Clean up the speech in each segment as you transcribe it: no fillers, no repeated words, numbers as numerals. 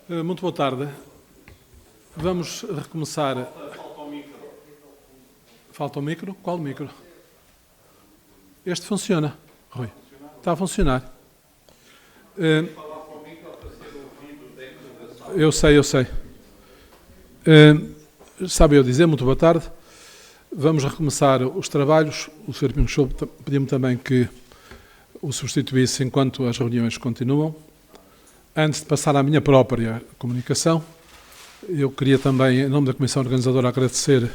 Muito boa tarde. Vamos recomeçar. Falta o micro. Falta o micro? Qual micro? Este funciona, Rui. Está a funcionar. Eu sei. Sabe eu dizer, muito boa tarde. Vamos recomeçar os trabalhos. O Sr. Pinchot pediu-me também que o substituísse enquanto as reuniões continuam. Antes de passar à minha própria comunicação, eu queria também, em nome da Comissão Organizadora, agradecer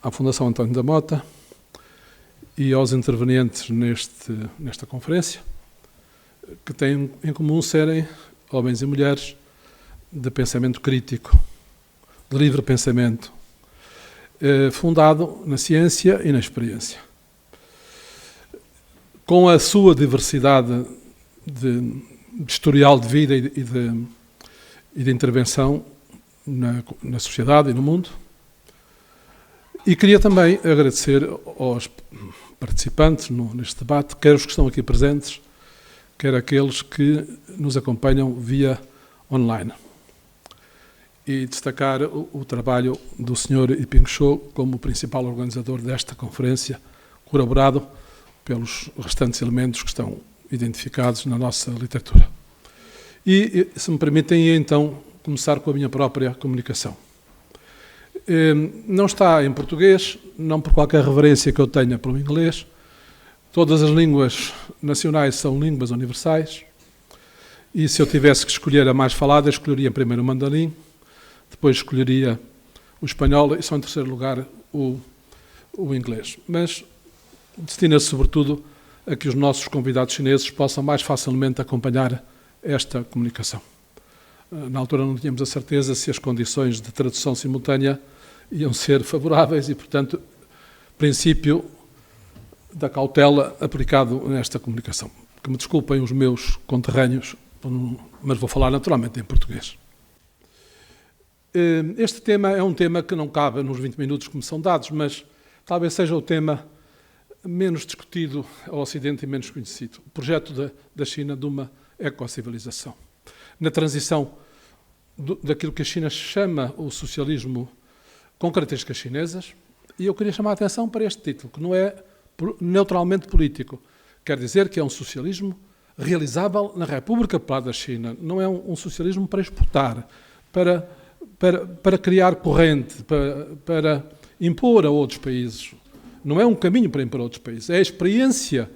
à Fundação António da Mota e aos intervenientes nesta conferência, que têm em comum serem homens e mulheres de pensamento crítico, de livre pensamento, fundado na ciência e na experiência. Com a sua diversidade de historial de vida e de intervenção na sociedade e no mundo. E queria também agradecer aos participantes neste debate, quer os que estão aqui presentes, quer aqueles que nos acompanham via online. E destacar o trabalho do Sr. Pinchot como principal organizador desta conferência, colaborado pelos restantes elementos que estão identificados na nossa literatura. E, se me permitem, então, começar com a minha própria comunicação. Não está em português, não por qualquer reverência que eu tenha pelo inglês. Todas as línguas nacionais são línguas universais. E se eu tivesse que escolher a mais falada, escolheria primeiro o mandarim, depois escolheria o espanhol e só em terceiro lugar o inglês. Mas destina-se, sobretudo, a que os nossos convidados chineses possam mais facilmente acompanhar esta comunicação. Na altura não tínhamos a certeza se as condições de tradução simultânea iam ser favoráveis e, portanto, princípio da cautela aplicado nesta comunicação. Que me desculpem os meus conterrâneos, mas vou falar naturalmente em português. Este tema é um tema que não cabe nos 20 minutos que me são dados, mas talvez seja o tema menos discutido ao Ocidente e menos conhecido. O projeto da China de uma ecocivilização. Na transição daquilo que a China chama o socialismo com características chinesas, e eu queria chamar a atenção para este título, que não é neutralmente político. Quer dizer que é um socialismo realizável na República Popular da China. Não é um socialismo para exportar, para criar corrente, para impor a outros países. Não é um caminho para impor a outros países. É a experiência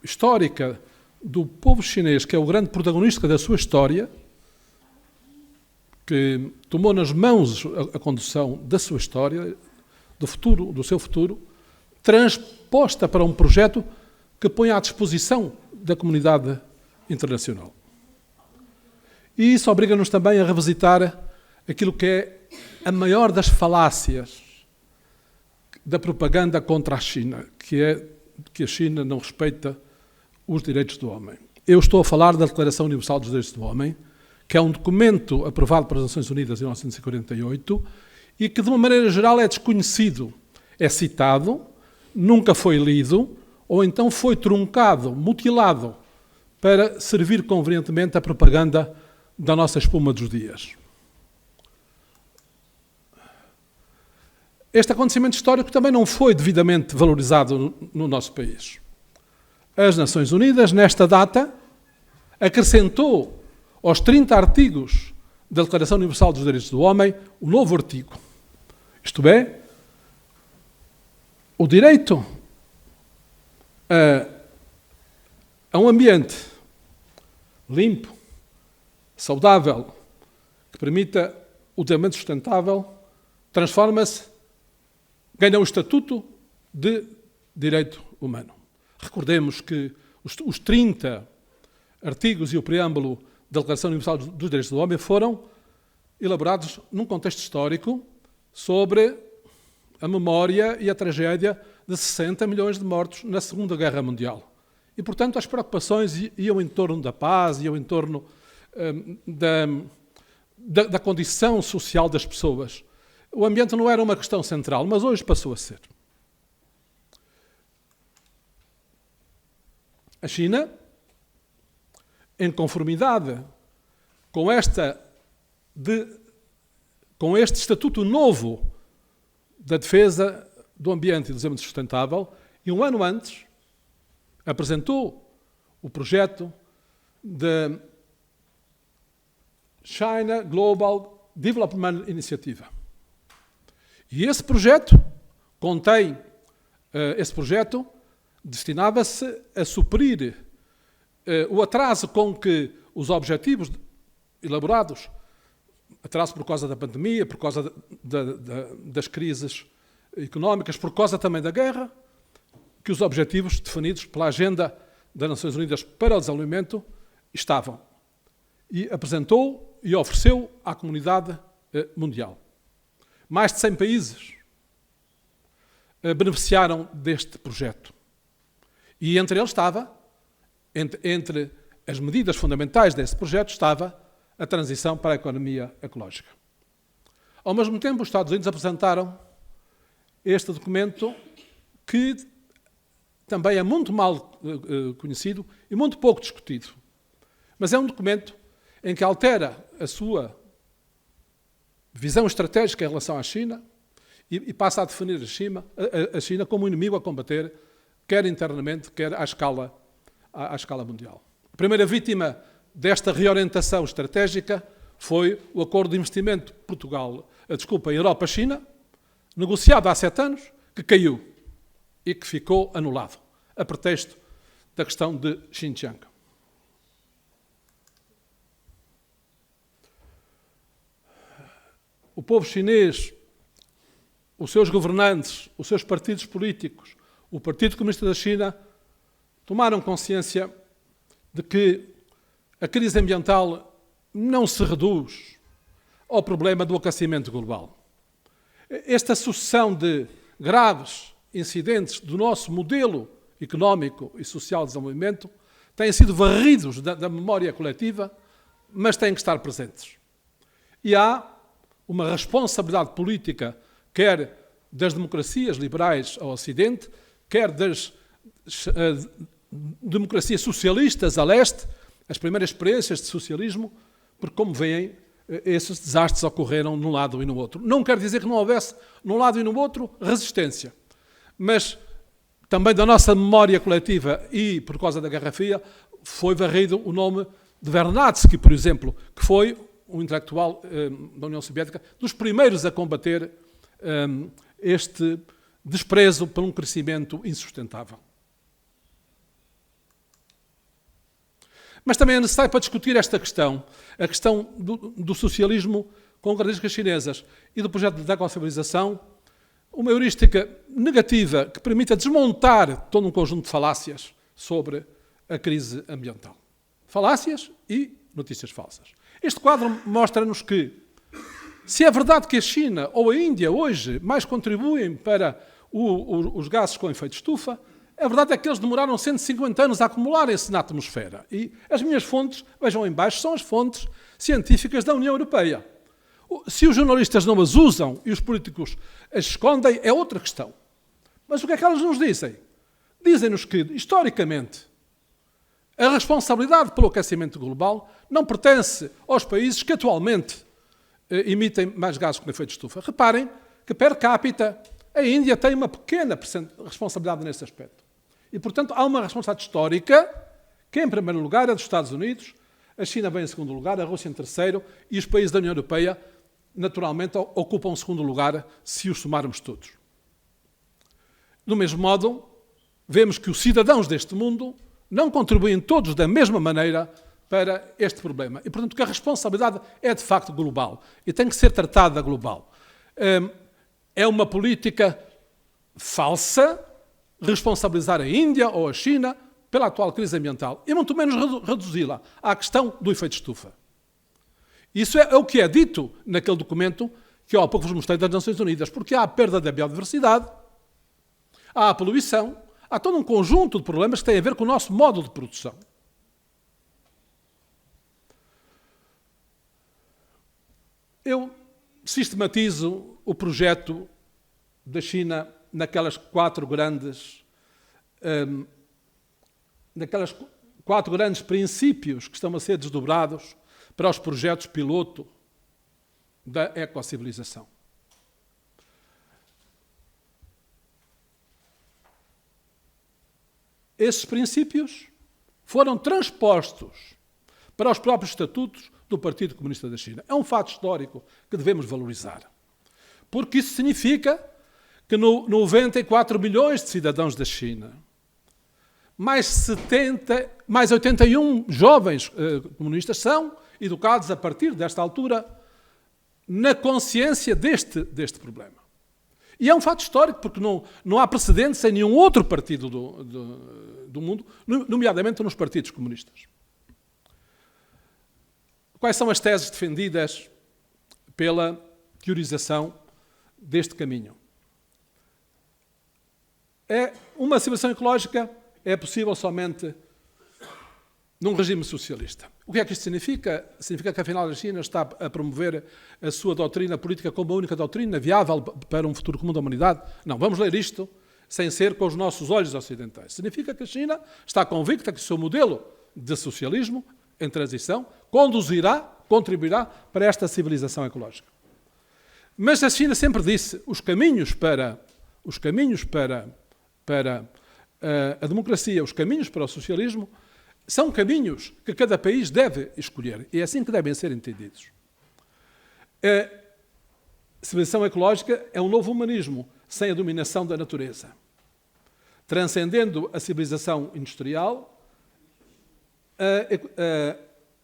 histórica do povo chinês, que é o grande protagonista da sua história, que tomou nas mãos a condução da sua história, do seu futuro, transposta para um projeto que põe à disposição da comunidade internacional. E isso obriga-nos também a revisitar aquilo que é a maior das falácias da propaganda contra a China, que é que a China não respeita os direitos do homem. Eu estou a falar da Declaração Universal dos Direitos do Homem, que é um documento aprovado pelas Nações Unidas em 1948 e que, de uma maneira geral, é desconhecido. É citado, nunca foi lido, ou então foi truncado, mutilado, para servir convenientemente a propaganda da nossa espuma dos dias. Este acontecimento histórico também não foi devidamente valorizado no nosso país. As Nações Unidas, nesta data, acrescentou aos 30 artigos da Declaração Universal dos Direitos do Homem um novo artigo. Isto é, o direito a um ambiente limpo, saudável, que permita o desenvolvimento sustentável, ganha o estatuto de direito humano. Recordemos que os 30 artigos e o preâmbulo da Declaração Universal dos Direitos do Homem foram elaborados num contexto histórico sobre a memória e a tragédia de 60 milhões de mortos na Segunda Guerra Mundial. E, portanto, as preocupações iam em torno da paz, iam em torno da condição social das pessoas. O ambiente não era uma questão central, mas hoje passou a ser. A China, em conformidade com esta com este estatuto novo da defesa do ambiente e do desenvolvimento sustentável, e um ano antes apresentou o projeto da China Global Development Initiative. E esse projeto destinava-se a suprir o atraso com que os objetivos elaborados, atraso por causa da pandemia, por causa das crises económicas, por causa também da guerra, que os objetivos definidos pela Agenda das Nações Unidas para o Desenvolvimento estavam. E apresentou e ofereceu à comunidade mundial. Mais de 100 países beneficiaram deste projeto. E entre eles estava, entre as medidas fundamentais desse projeto, estava a transição para a economia ecológica. Ao mesmo tempo, os Estados Unidos apresentaram este documento que também é muito mal conhecido e muito pouco discutido. Mas é um documento em que altera a sua visão estratégica em relação à China e passa a definir a China como um inimigo a combater, quer internamente, quer à escala mundial. A primeira vítima desta reorientação estratégica foi o Acordo de Investimento Europa-China, negociado há 7 anos, que caiu e que ficou anulado, a pretexto da questão de Xinjiang. O povo chinês, os seus governantes, os seus partidos políticos, o Partido Comunista da China, tomaram consciência de que a crise ambiental não se reduz ao problema do aquecimento global. Esta sucessão de graves incidentes do nosso modelo económico e social de desenvolvimento têm sido varridos da memória coletiva, mas têm que estar presentes. E há uma responsabilidade política, quer das democracias liberais ao Ocidente, quer das democracias socialistas a leste, as primeiras experiências de socialismo, porque, como veem, esses desastres ocorreram num lado e no outro. Não quer dizer que não houvesse, num lado e no outro, resistência. Mas também da nossa memória coletiva e, por causa da Guerra Fria, foi varrido o nome de Vernadsky, por exemplo, que foi um intelectual da União Soviética, dos primeiros a combater este desprezo por um crescimento insustentável. Mas também é necessário, para discutir esta questão, a questão do socialismo com características chinesas e do projeto de ecossocialização, uma heurística negativa que permita desmontar todo um conjunto de falácias sobre a crise ambiental. Falácias e notícias falsas. Este quadro mostra-nos que, se é verdade que a China ou a Índia hoje mais contribuem para os gases com efeito estufa, a verdade é que eles demoraram 150 anos a acumularem-se na atmosfera. E as minhas fontes, vejam em baixo, são as fontes científicas da União Europeia. Se os jornalistas não as usam e os políticos as escondem, é outra questão. Mas o que é que elas nos dizem? Dizem-nos que, historicamente, a responsabilidade pelo aquecimento global não pertence aos países que atualmente emitem mais gases com efeito de estufa. Reparem que, per capita, a Índia tem uma pequena responsabilidade nesse aspecto. E, portanto, há uma responsabilidade histórica que, em primeiro lugar, é dos Estados Unidos, a China vem em segundo lugar, a Rússia em terceiro e os países da União Europeia, naturalmente, ocupam o segundo lugar se os somarmos todos. Do mesmo modo, vemos que os cidadãos deste mundo não contribuem todos da mesma maneira para este problema. E, portanto, que a responsabilidade é, de facto, global e tem que ser tratada global. É uma política falsa responsabilizar a Índia ou a China pela atual crise ambiental e muito menos reduzi-la à questão do efeito estufa. Isso é o que é dito naquele documento que eu há pouco vos mostrei das Nações Unidas, porque há a perda da biodiversidade, há a poluição, há todo um conjunto de problemas que têm a ver com o nosso modo de produção. Eu sistematizo o projeto da China naquelas quatro grandes princípios que estão a ser desdobrados para os projetos piloto da ecocivilização. Esses princípios foram transpostos para os próprios estatutos do Partido Comunista da China. É um fato histórico que devemos valorizar. Porque isso significa que 94 milhões de cidadãos da China, mais 81 jovens comunistas são educados a partir desta altura na consciência deste problema. E é um fato histórico porque não há precedentes em nenhum outro partido do mundo, nomeadamente nos partidos comunistas. Quais são as teses defendidas pela teorização deste caminho? Uma civilização ecológica é possível somente num regime socialista. O que é que isto significa? Significa que, afinal, a China está a promover a sua doutrina política como a única doutrina viável para um futuro comum da humanidade? Não, vamos ler isto sem ser com os nossos olhos ocidentais. Significa que a China está convicta que o seu modelo de socialismo em transição contribuirá para esta civilização ecológica. Mas a China sempre disse os caminhos para a democracia, os caminhos para o socialismo, são caminhos que cada país deve escolher. E é assim que devem ser entendidos. A civilização ecológica é um novo humanismo sem a dominação da natureza. Transcendendo a civilização industrial,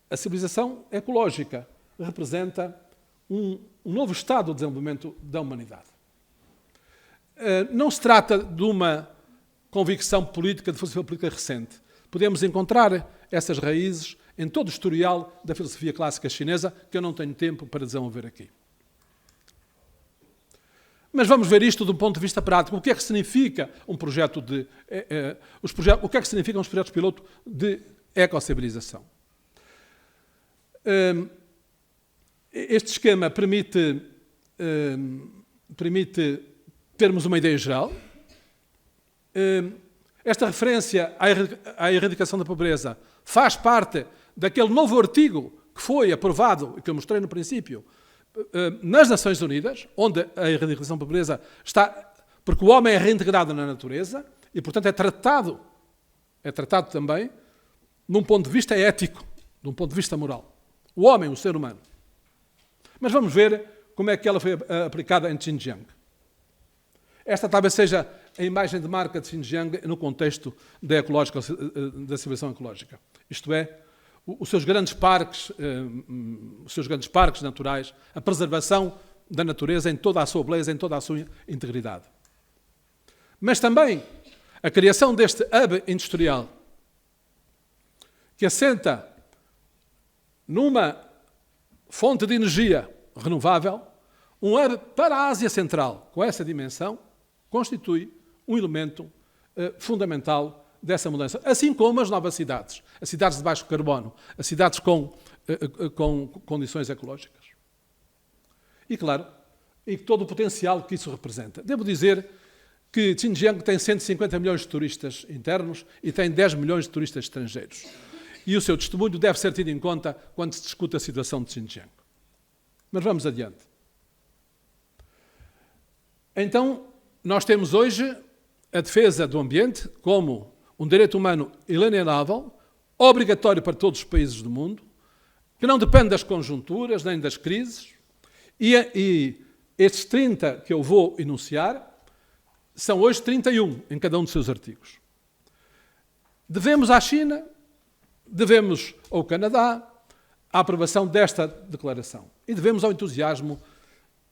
a civilização ecológica representa um novo estado de desenvolvimento da humanidade. Não se trata de uma convicção política, de filosofia política recente. Podemos encontrar essas raízes em todo o historial da filosofia clássica chinesa, que eu não tenho tempo para desenvolver aqui. Mas vamos ver isto de um ponto de vista prático. O que é que significa um projeto o que é que significam os projetos piloto de ecocivilização? Este esquema permite termos uma ideia geral. Esta referência à erradicação da pobreza faz parte daquele novo artigo que foi aprovado, e que eu mostrei no princípio, nas Nações Unidas, onde a erradicação da pobreza está, porque o homem é reintegrado na natureza e, portanto, é tratado também num ponto de vista ético, de um ponto de vista moral. O homem, o ser humano. Mas vamos ver como é que ela foi aplicada em Xinjiang. Esta talvez seja a imagem de marca de Xinjiang no contexto da civilização ecológica. Isto é, os seus grandes parques naturais, a preservação da natureza em toda a sua beleza, em toda a sua integridade. Mas também a criação deste hub industrial que assenta numa fonte de energia renovável, um hub para a Ásia Central, com essa dimensão, constitui um elemento fundamental dessa mudança. Assim como as novas cidades, as cidades de baixo carbono, as cidades com condições ecológicas. E, claro, e todo o potencial que isso representa. Devo dizer que Xinjiang tem 150 milhões de turistas internos e tem 10 milhões de turistas estrangeiros. E o seu testemunho deve ser tido em conta quando se discute a situação de Xinjiang. Mas vamos adiante. Então, nós temos hoje a defesa do ambiente como um direito humano inalienável, obrigatório para todos os países do mundo, que não depende das conjunturas nem das crises, e estes 30 que eu vou enunciar são hoje 31 em cada um dos seus artigos. Devemos à China, devemos ao Canadá a aprovação desta declaração e devemos ao entusiasmo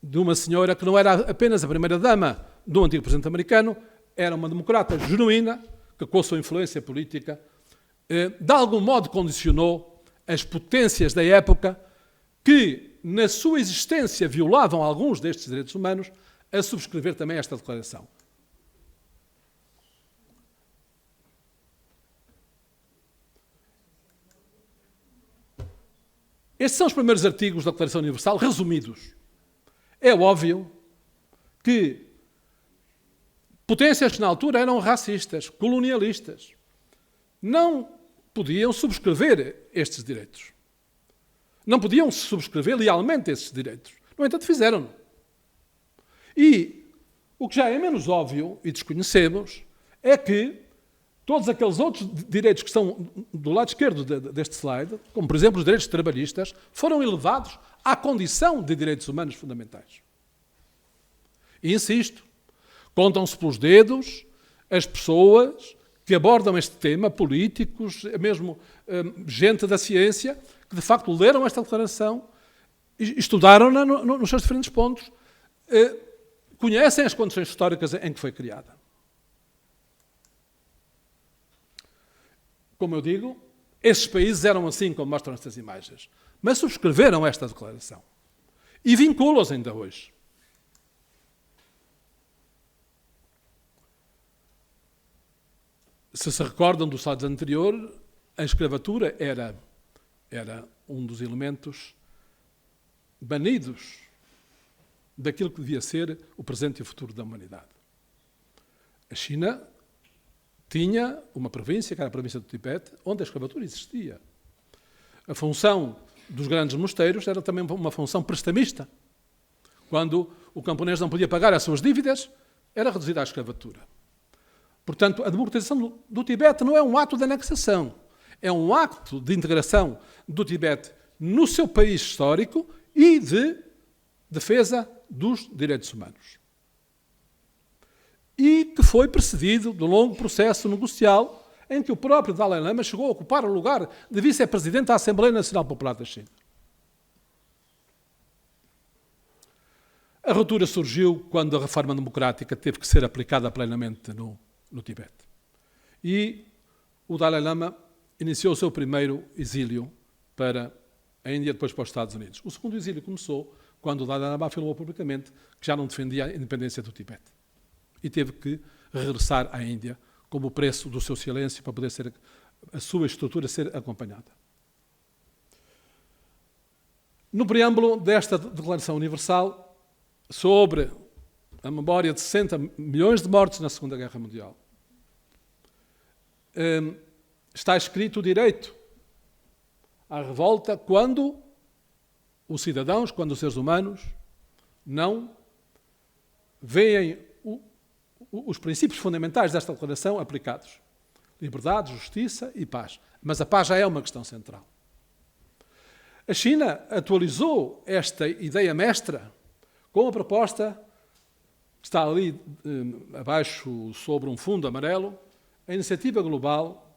de uma senhora que não era apenas a primeira-dama do antigo presidente americano, era uma democrata genuína, que com a sua influência política, de algum modo condicionou as potências da época que, na sua existência, violavam alguns destes direitos humanos, a subscrever também esta declaração. Estes são os primeiros artigos da Declaração Universal, resumidos. É óbvio que potências que na altura eram racistas, colonialistas, não podiam subscrever estes direitos. Não podiam subscrever lealmente esses direitos. No entanto, fizeram-no. E o que já é menos óbvio e desconhecemos é que todos aqueles outros direitos que estão do lado esquerdo deste slide, como por exemplo os direitos trabalhistas, foram elevados à condição de direitos humanos fundamentais. E insisto, contam-se pelos dedos as pessoas que abordam este tema, políticos, mesmo gente da ciência, que de facto leram esta declaração, estudaram-na nos seus diferentes pontos, conhecem as condições históricas em que foi criada. Como eu digo, esses países eram assim como mostram estas imagens, mas subscreveram esta declaração e vinculam-os ainda hoje. Se recordam do slide anterior, a escravatura era um dos elementos banidos daquilo que devia ser o presente e o futuro da humanidade. A China tinha uma província, que era a província do Tibete, onde a escravatura existia. A função dos grandes mosteiros era também uma função prestamista. Quando o camponês não podia pagar as suas dívidas, era reduzida à escravatura. Portanto, a democratização do Tibete não é um ato de anexação, é um acto de integração do Tibete no seu país histórico e de defesa dos direitos humanos. E que foi precedido de um longo processo negocial em que o próprio Dalai Lama chegou a ocupar o lugar de vice-presidente da Assembleia Nacional Popular da China. A ruptura surgiu quando a reforma democrática teve que ser aplicada plenamente no Tibete. E o Dalai Lama iniciou o seu primeiro exílio para a Índia, depois para os Estados Unidos. O segundo exílio começou quando o Dalai Lama afirmou publicamente que já não defendia a independência do Tibete. E teve que regressar à Índia como preço do seu silêncio para poder ser a sua estrutura ser acompanhada. No preâmbulo desta Declaração Universal sobre a memória de 60 milhões de mortos na Segunda Guerra Mundial, está escrito o direito à revolta quando os cidadãos, quando os seres humanos não veem os princípios fundamentais desta declaração aplicados. Liberdade, justiça e paz. Mas a paz já é uma questão central. A China atualizou esta ideia mestra com a proposta que está ali abaixo sobre um fundo amarelo, a Iniciativa Global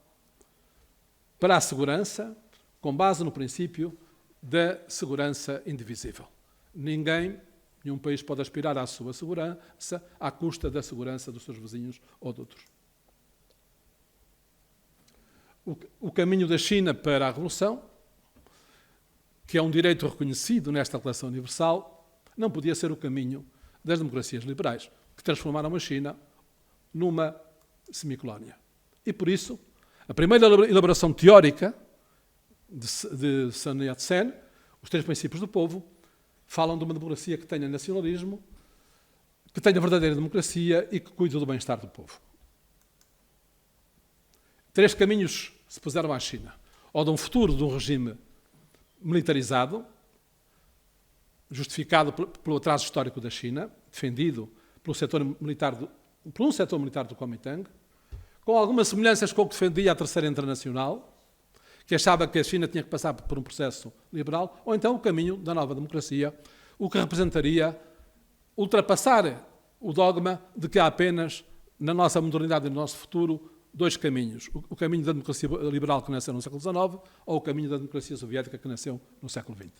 para a Segurança, com base no princípio da segurança indivisível. Nenhum país pode aspirar à sua segurança à custa da segurança dos seus vizinhos ou de outros. O caminho da China para a revolução, que é um direito reconhecido nesta Declaração Universal, não podia ser o caminho das democracias liberais, que transformaram a China numa semicolónia. E por isso, a primeira elaboração teórica de Sun Yat-sen, os 3 princípios do povo, falam de uma democracia que tenha nacionalismo, que tenha verdadeira democracia e que cuide do bem-estar do povo. 3 caminhos se puseram à China. Ou de um futuro de um regime militarizado, justificado pelo atraso histórico da China, defendido por um setor militar do Kuomintang, com algumas semelhanças com o que defendia a Terceira Internacional, que achava que a China tinha que passar por um processo liberal, ou então o caminho da nova democracia, o que representaria ultrapassar o dogma de que há apenas, na nossa modernidade e no nosso futuro, 2 caminhos. O caminho da democracia liberal que nasceu no século XIX ou o caminho da democracia soviética que nasceu no século XX.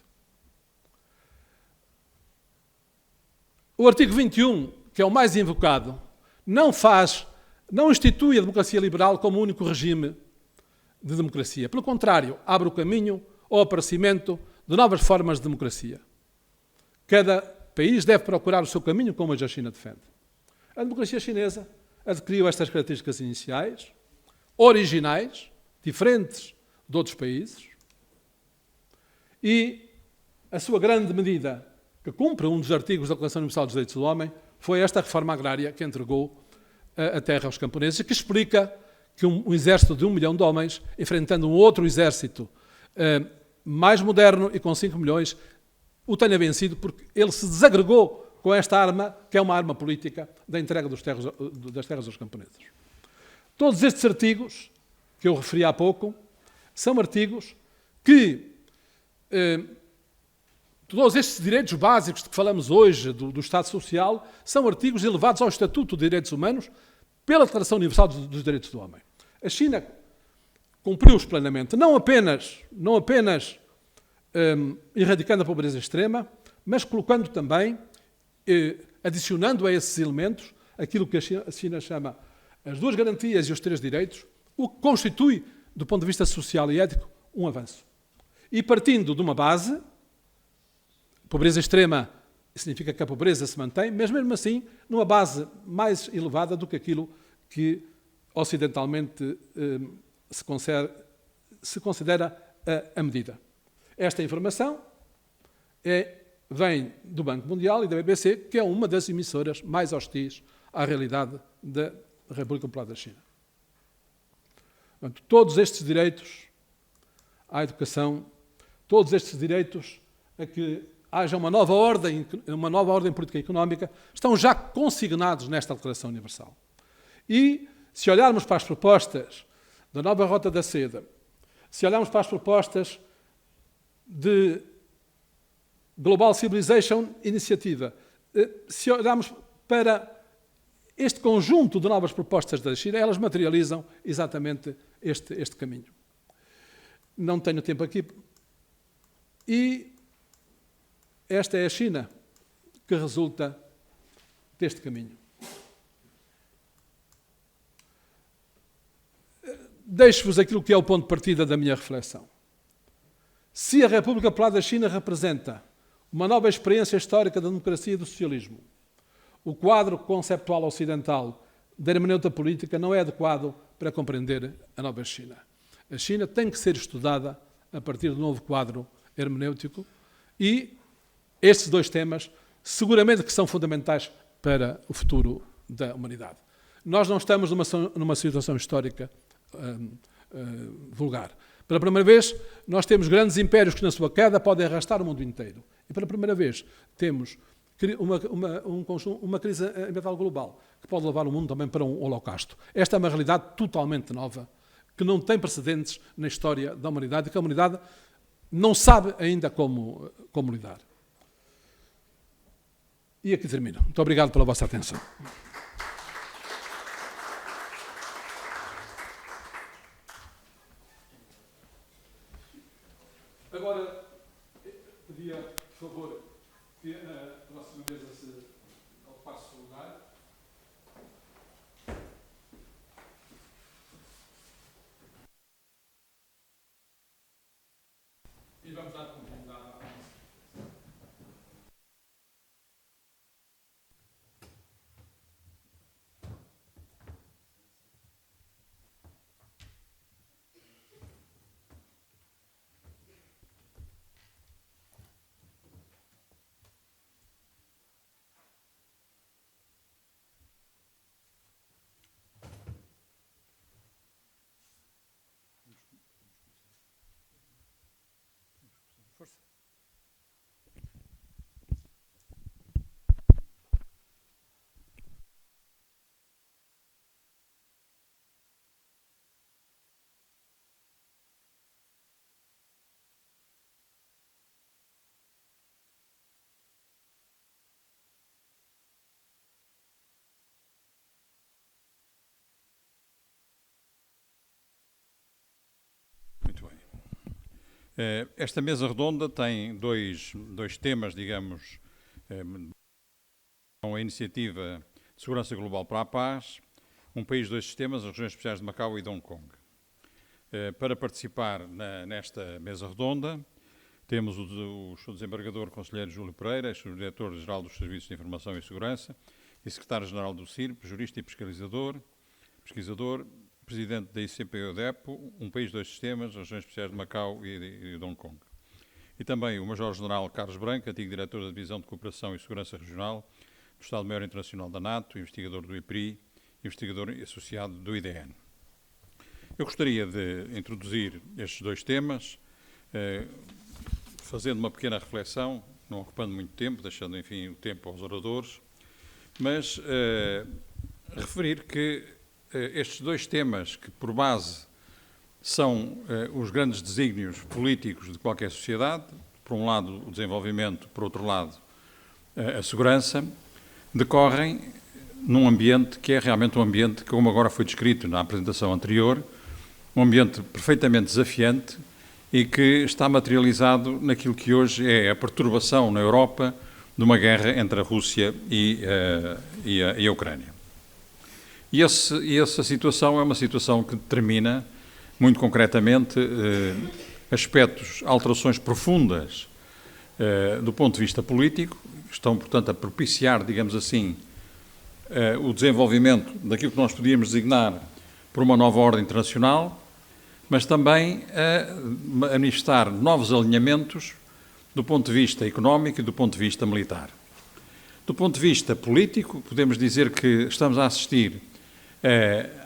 O artigo 21, que é o mais invocado, não institui a democracia liberal como único regime de democracia. Pelo contrário, abre o caminho ao aparecimento de novas formas de democracia. Cada país deve procurar o seu caminho, como a China defende. A democracia chinesa adquiriu estas características iniciais, originais, diferentes de outros países, e a sua grande medida, que cumpre um dos artigos da Declaração Universal dos Direitos do Homem, foi esta reforma agrária que entregou a terra aos camponeses, e que explica que um exército de 1 milhão de homens, enfrentando um outro exército mais moderno e com 5 milhões, o tenha vencido, porque ele se desagregou com esta arma, que é uma arma política, da entrega das terras aos camponeses. Todos estes artigos, que eu referi há pouco, são artigos que todos estes direitos básicos de que falamos hoje, do Estado Social, são artigos elevados ao Estatuto de Direitos Humanos pela Declaração Universal dos Direitos do Homem. A China cumpriu-os plenamente, não apenas erradicando a pobreza extrema, mas colocando também, adicionando a esses elementos, aquilo que a China chama as 2 garantias e os 3 direitos, o que constitui, do ponto de vista social e ético, um avanço. E partindo de uma base, pobreza extrema significa que a pobreza se mantém, mas mesmo assim numa base mais elevada do que aquilo que ocidentalmente se considera a medida. Esta informação vem do Banco Mundial e da BBC, que é uma das emissoras mais hostis à realidade da República Popular da China. Portanto, todos estes direitos à educação, todos estes direitos a que haja uma nova ordem política e económica, estão já consignados nesta Declaração Universal. E, se olharmos para as propostas da nova Rota da Seda, se olharmos para as propostas de Global Civilization Initiative, se olharmos para este conjunto de novas propostas da China, elas materializam exatamente este caminho. Não tenho tempo aqui. E esta é a China que resulta deste caminho. Deixo-vos aquilo que é o ponto de partida da minha reflexão. Se a República Popular da China representa uma nova experiência histórica da democracia e do socialismo, o quadro conceptual ocidental da hermenêutica política não é adequado para compreender a nova China. A China tem que ser estudada a partir do novo quadro hermenêutico e estes 2 temas seguramente que são fundamentais para o futuro da humanidade. Nós não estamos numa situação histórica vulgar. Pela primeira vez, nós temos grandes impérios que na sua queda podem arrastar o mundo inteiro. E pela primeira vez temos uma crise ambiental global que pode levar o mundo também para um holocausto. Esta é uma realidade totalmente nova, que não tem precedentes na história da humanidade e que a humanidade não sabe ainda como lidar. E aqui termino. Muito obrigado pela vossa atenção. Agora, pedia, por favor, que a próxima mesa se ocupasse o seu lugar. E vamos dar continuidade à nossa. Força. Muito bem. Esta mesa redonda tem dois temas, digamos, a iniciativa de Segurança Global para a Paz, um país, 2 sistemas, as regiões especiais de Macau e de Hong Kong. Para participar nesta mesa redonda, temos o Sr. Desembargador Conselheiro Júlio Pereira, Diretor-Geral dos Serviços de Informação e Segurança e Secretário-Geral do CIRP, jurista e pesquisador, Presidente da ICP-UDEPO, um país, 2 sistemas, as regiões especiais de Macau e de Hong Kong. E também o Major-General Carlos Branco, antigo Diretor da Divisão de Cooperação e Segurança Regional do Estado-Maior Internacional da NATO, investigador do IPRI, investigador associado do IDN. Eu gostaria de introduzir estes 2 temas, fazendo uma pequena reflexão não ocupando muito tempo, deixando, enfim, o tempo aos oradores, mas referir que estes dois temas, que por base são os grandes desígnios políticos de qualquer sociedade, por um lado o desenvolvimento, por outro lado a segurança, decorrem num ambiente que é realmente um ambiente, como agora foi descrito na apresentação anterior, um ambiente perfeitamente desafiante e que está materializado naquilo que hoje é a perturbação na Europa de uma guerra entre a Rússia e a Ucrânia. E essa situação é uma situação que determina, muito concretamente, alterações profundas do ponto de vista político, estão, portanto, a propiciar, digamos assim, o desenvolvimento daquilo que nós podíamos designar por uma nova ordem internacional, mas também a manifestar novos alinhamentos do ponto de vista económico e do ponto de vista militar. Do ponto de vista político, podemos dizer que estamos a assistir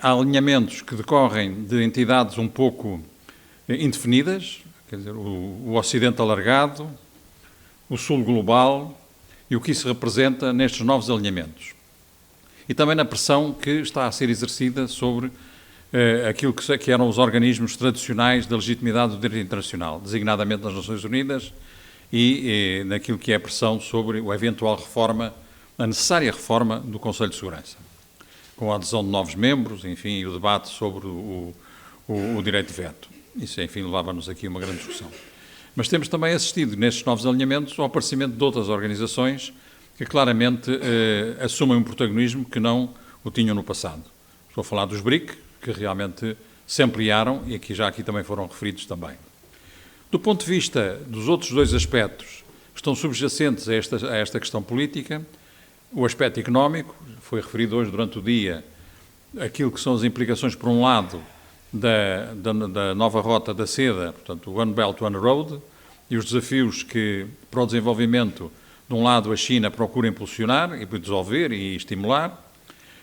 a alinhamentos que decorrem de entidades um pouco indefinidas, quer dizer, o Ocidente alargado, o Sul global e o que isso representa nestes novos alinhamentos. E também na pressão que está a ser exercida sobre aquilo que eram os organismos tradicionais da legitimidade do direito internacional, designadamente nas Nações Unidas e naquilo que é a pressão sobre a eventual reforma, a necessária reforma do Conselho de Segurança, com a adesão de novos membros, enfim, e o debate sobre o direito de veto. Isso, enfim, levava-nos aqui a uma grande discussão. Mas temos também assistido, nestes novos alinhamentos, ao aparecimento de outras organizações que claramente assumem um protagonismo que não o tinham no passado. Estou a falar dos BRIC, que realmente se ampliaram e aqui também foram referidos também. Do ponto de vista dos outros dois aspectos que estão subjacentes a esta questão política, o aspecto económico, foi referido hoje durante o dia, aquilo que são as implicações, por um lado, da nova rota da seda, portanto, o One Belt, One Road, e os desafios que, para o desenvolvimento, de um lado, a China procura impulsionar e desenvolver e estimular,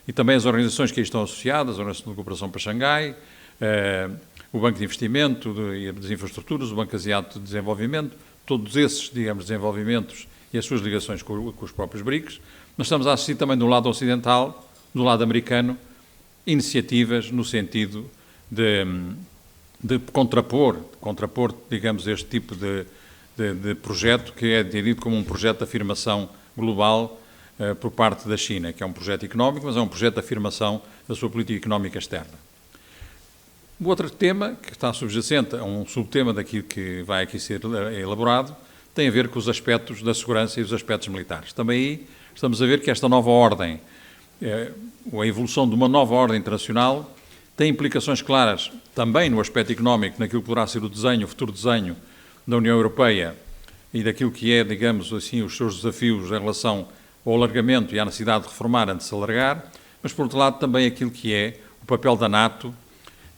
e também as organizações que aí estão associadas, a Organização de Cooperação para Xangai, o Banco de Investimento e das Infraestruturas, o Banco Asiático de Desenvolvimento, todos esses, digamos, desenvolvimentos e as suas ligações com os próprios BRICS. Mas estamos a assistir também do lado ocidental, do lado americano, iniciativas no sentido de contrapor, digamos, este tipo de projeto que é entendido como um projeto de afirmação global por parte da China, que é um projeto económico, mas é um projeto de afirmação da sua política económica externa. O outro tema, que está subjacente a um subtema daquilo que vai aqui ser elaborado, tem a ver com os aspectos da segurança e os aspectos militares. Também aí estamos a ver que esta nova ordem, a evolução de uma nova ordem internacional, tem implicações claras também no aspecto económico, naquilo que poderá ser o futuro desenho da União Europeia e daquilo que é, digamos assim, os seus desafios em relação ao alargamento e à necessidade de reformar antes de se alargar, mas, por outro lado, também aquilo que é o papel da NATO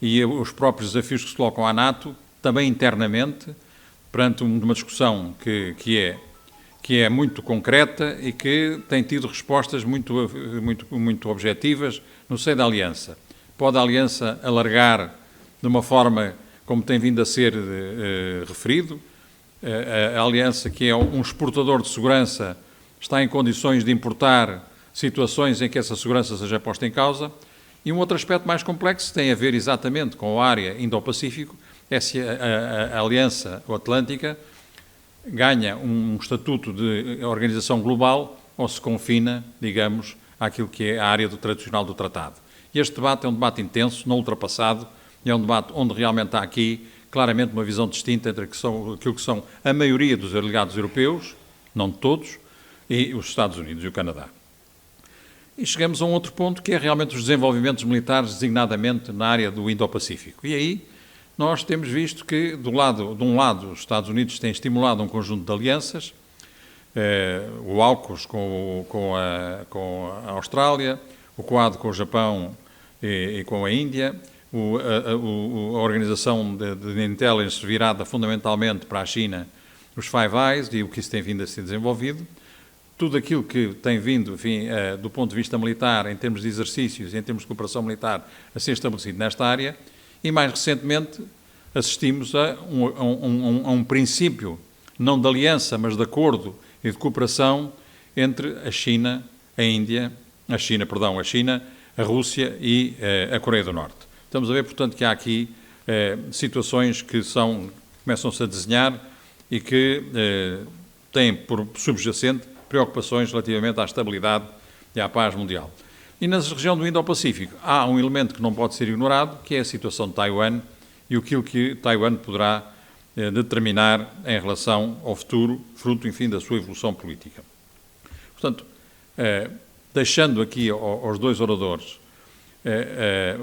e os próprios desafios que se colocam à NATO, também internamente, perante uma discussão que é muito concreta e que tem tido respostas muito objetivas no seio da Aliança. Pode a Aliança alargar de uma forma como tem vindo a ser referido? A Aliança, que é um exportador de segurança, está em condições de importar situações em que essa segurança seja posta em causa. E um outro aspecto mais complexo tem a ver exatamente com a área Indo-Pacífico, é se a Aliança Atlântica ganha um estatuto de organização global ou se confina, digamos, àquilo que é a área tradicional do tratado. E este debate é um debate intenso, não ultrapassado, e é um debate onde realmente há aqui claramente uma visão distinta entre aquilo que são a maioria dos aliados europeus, não de todos, e os Estados Unidos e o Canadá. E chegamos a um outro ponto, que é realmente os desenvolvimentos militares, designadamente na área do Indo-Pacífico. E aí nós temos visto que, de um lado, os Estados Unidos têm estimulado um conjunto de alianças, o AUKUS com a Austrália, o QUAD com o Japão e com a Índia, a organização de intelligence virada fundamentalmente para a China, os Five Eyes, e o que isso tem vindo a ser desenvolvido. Tudo aquilo que tem vindo, enfim, do ponto de vista militar, em termos de exercícios e em termos de cooperação militar, a ser estabelecido nesta área, e mais recentemente assistimos a um princípio, não de aliança, mas de acordo e de cooperação entre a China, a Rússia e a Coreia do Norte. Estamos a ver, portanto, que há aqui situações que começam-se a desenhar e que têm por subjacente preocupações relativamente à estabilidade e à paz mundial. E na região do Indo-Pacífico há um elemento que não pode ser ignorado, que é a situação de Taiwan e aquilo que Taiwan poderá determinar em relação ao futuro, fruto, enfim, da sua evolução política. Portanto, deixando aqui aos dois oradores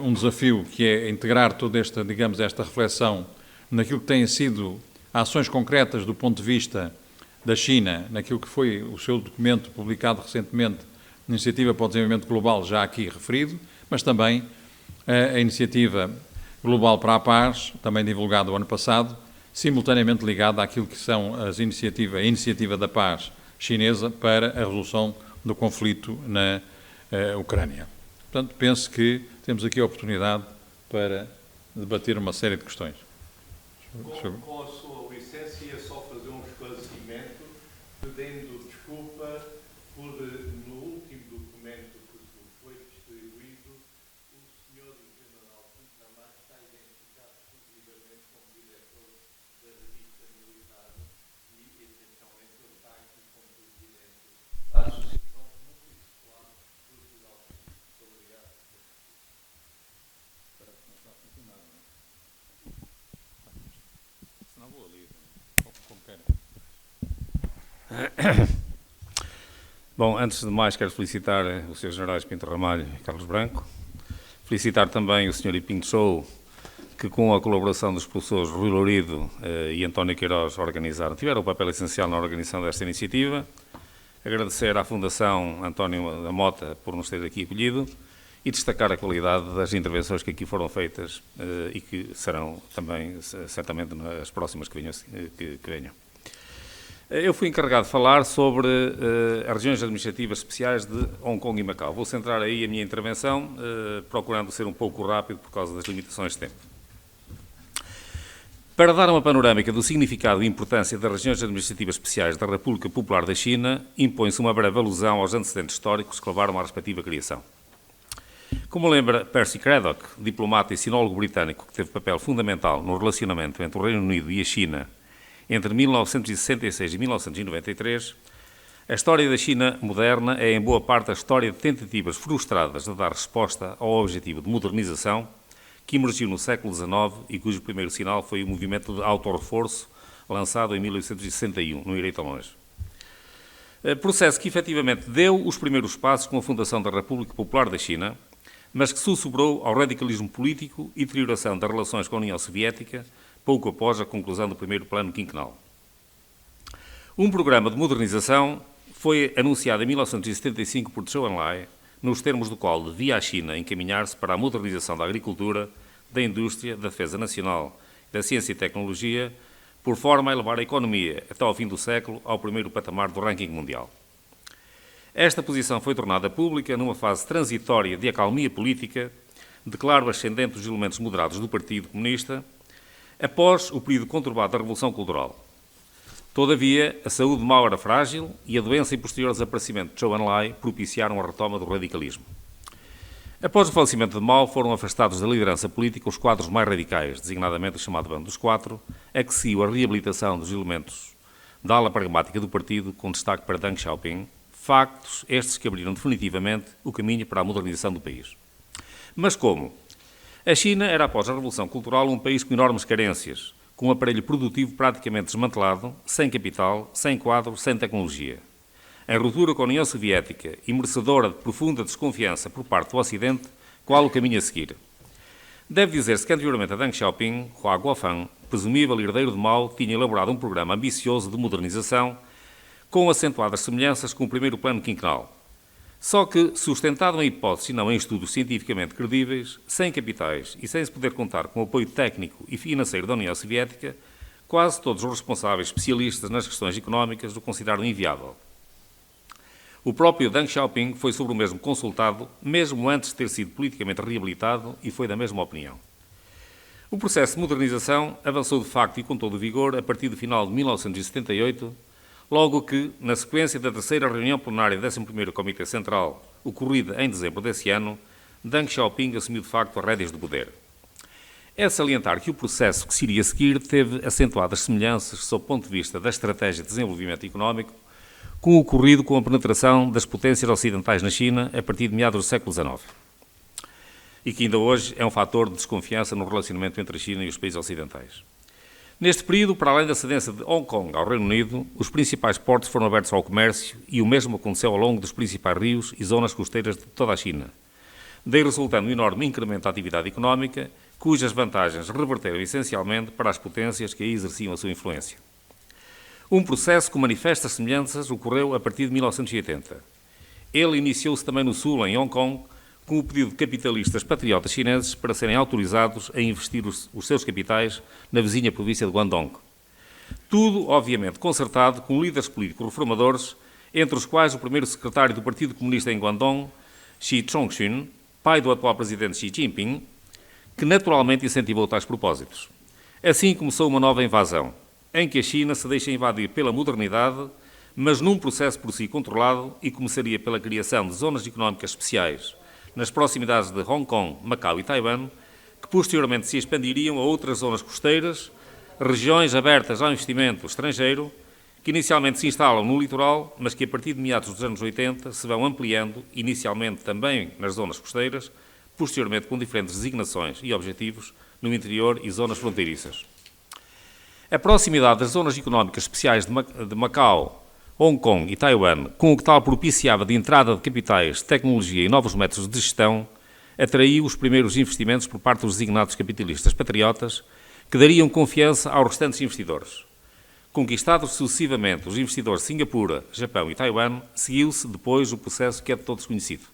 um desafio que é integrar toda esta, digamos, esta reflexão naquilo que têm sido ações concretas do ponto de vista da China, naquilo que foi o seu documento publicado recentemente, Iniciativa para o Desenvolvimento Global, já aqui referido, mas também a Iniciativa Global para a Paz, também divulgada o ano passado, simultaneamente ligada àquilo que são a Iniciativa da Paz chinesa para a resolução do conflito na Ucrânia. Portanto, penso que temos aqui a oportunidade para debater uma série de questões. Com a sua licença, ia só fazer um esclarecimento, pedindo desculpa por, no último documento que foi distribuído, o Sr. General Pinto Amar está identificado exclusivamente como diretor da revista militar e, essencialmente, ele está aqui como presidente da Associação Multidisciplinar Cultural. Muito obrigado. Senão vou ali, como querem. Bom, antes de mais quero felicitar os Srs. Generais Pinto Ramalho e Carlos Branco, felicitar também o Sr. Iping Chou, que com a colaboração dos professores Rui Lourido e António Queiroz tiveram um papel essencial na organização desta iniciativa, agradecer à Fundação António da Mota por nos ter aqui acolhido e destacar a qualidade das intervenções que aqui foram feitas e que serão também, certamente, nas próximas que venham. Eu fui encarregado de falar sobre as regiões administrativas especiais de Hong Kong e Macau. Vou centrar aí a minha intervenção, procurando ser um pouco rápido por causa das limitações de tempo. Para dar uma panorâmica do significado e importância das regiões administrativas especiais da República Popular da China, impõe-se uma breve alusão aos antecedentes históricos que levaram à respectiva criação. Como lembra Percy Craddock, diplomata e sinólogo britânico que teve papel fundamental no relacionamento entre o Reino Unido e a China entre 1966 e 1993, a história da China moderna é em boa parte a história de tentativas frustradas de dar resposta ao objetivo de modernização que emergiu no século XIX e cujo primeiro sinal foi o movimento de autorreforço lançado em 1861, não irei tão longe. Processo que efetivamente deu os primeiros passos com a fundação da República Popular da China, mas que sussurrou ao radicalismo político e deterioração das relações com a União Soviética pouco após a conclusão do primeiro plano quinquenal. Um programa de modernização foi anunciado em 1975 por Zhou Enlai, nos termos do qual devia a China encaminhar-se para a modernização da agricultura, da indústria, da defesa nacional, da ciência e tecnologia, por forma a elevar a economia, até ao fim do século, ao primeiro patamar do ranking mundial. Esta posição foi tornada pública numa fase transitória de acalmia política, de claro ascendente dos elementos moderados do Partido Comunista, após o período conturbado da Revolução Cultural. Todavia, a saúde de Mao era frágil e a doença e posterior desaparecimento de Zhou Enlai propiciaram a retoma do radicalismo. Após o falecimento de Mao, foram afastados da liderança política os quadros mais radicais, designadamente o chamado Bando dos Quatro, a que seguiu a reabilitação dos elementos da ala pragmática do partido, com destaque para Deng Xiaoping, factos estes que abriram definitivamente o caminho para a modernização do país. Mas como? A China era, após a Revolução Cultural, um país com enormes carências, com um aparelho produtivo praticamente desmantelado, sem capital, sem quadro, sem tecnologia. Em ruptura com a União Soviética e merecedora de profunda desconfiança por parte do Ocidente, qual o caminho a seguir? Deve dizer-se que, anteriormente a Deng Xiaoping, Hua Guofeng, presumível herdeiro de Mao, tinha elaborado um programa ambicioso de modernização, com acentuadas semelhanças com o primeiro plano quinquenal. Só que, sustentado em hipóteses e não em estudos cientificamente credíveis, sem capitais e sem se poder contar com o apoio técnico e financeiro da União Soviética, quase todos os responsáveis especialistas nas questões económicas o consideraram inviável. O próprio Deng Xiaoping foi sobre o mesmo consultado, mesmo antes de ter sido politicamente reabilitado, e foi da mesma opinião. O processo de modernização avançou de facto e com todo o vigor a partir do final de 1978, logo que, na sequência da terceira reunião plenária do 11º Comitê Central, ocorrida em dezembro desse ano, Deng Xiaoping assumiu de facto as rédeas do poder. É de salientar que o processo que se iria seguir teve acentuadas semelhanças, sob o ponto de vista da estratégia de desenvolvimento económico, com o ocorrido com a penetração das potências ocidentais na China a partir de meados do século XIX, e que ainda hoje é um fator de desconfiança no relacionamento entre a China e os países ocidentais. Neste período, para além da cedência de Hong Kong ao Reino Unido, os principais portos foram abertos ao comércio e o mesmo aconteceu ao longo dos principais rios e zonas costeiras de toda a China, daí resultando um enorme incremento da atividade económica, cujas vantagens reverteram essencialmente para as potências que aí exerciam a sua influência. Um processo com manifestas semelhanças ocorreu a partir de 1980. Ele iniciou-se também no Sul, em Hong Kong, com o pedido de capitalistas patriotas chineses para serem autorizados a investir os seus capitais na vizinha província de Guangdong. Tudo, obviamente, concertado com líderes políticos reformadores, entre os quais o primeiro secretário do Partido Comunista em Guangdong, Xi Chongqing, pai do atual presidente Xi Jinping, que naturalmente incentivou tais propósitos. Assim começou uma nova invasão, em que a China se deixa invadir pela modernidade, mas num processo por si controlado e começaria pela criação de zonas económicas especiais nas proximidades de Hong Kong, Macau e Taiwan, que posteriormente se expandiriam a outras zonas costeiras, regiões abertas ao investimento estrangeiro, que inicialmente se instalam no litoral, mas que a partir de meados dos anos 80 se vão ampliando, inicialmente também nas zonas costeiras, posteriormente com diferentes designações e objetivos no interior e zonas fronteiriças. A proximidade das zonas económicas especiais de Macau, Hong Kong e Taiwan, com o que tal propiciava de entrada de capitais, tecnologia e novos métodos de gestão, atraiu os primeiros investimentos por parte dos designados capitalistas patriotas, que dariam confiança aos restantes investidores. Conquistados sucessivamente os investidores de Singapura, Japão e Taiwan, seguiu-se depois o processo que é de todos conhecido.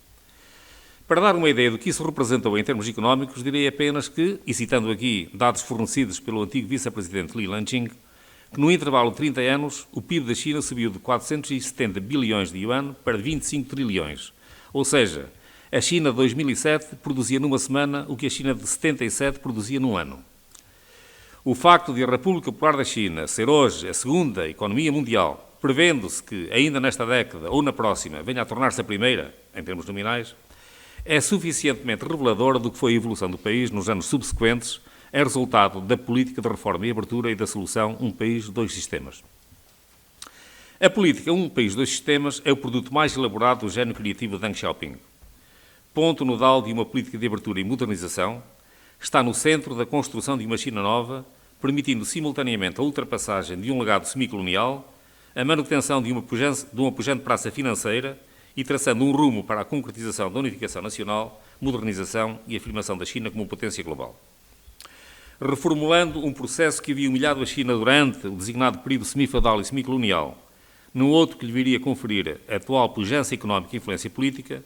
Para dar uma ideia do que isso representou em termos económicos, direi apenas que, e citando aqui dados fornecidos pelo antigo vice-presidente Li Lanqing, que no intervalo de 30 anos o PIB da China subiu de 470 bilhões de yuan para 25 trilhões. Ou seja, a China de 2007 produzia numa semana o que a China de 77 produzia num ano. O facto de a República Popular da China ser hoje a segunda economia mundial, prevendo-se que ainda nesta década ou na próxima venha a tornar-se a primeira, em termos nominais, é suficientemente reveladora do que foi a evolução do país nos anos subsequentes, é resultado da política de reforma e abertura e da solução Um País, Dois Sistemas. A política Um País, Dois Sistemas é o produto mais elaborado do gênio criativo de Deng Xiaoping. Ponto nodal de uma política de abertura e modernização, está no centro da construção de uma China nova, permitindo simultaneamente a ultrapassagem de um legado semicolonial, a manutenção de uma pujante praça financeira e traçando um rumo para a concretização da unificação nacional, modernização e afirmação da China como potência global. Reformulando um processo que havia humilhado a China durante o designado período semifeudal e semicolonial, num outro que lhe viria a conferir a atual pujança económica e influência política,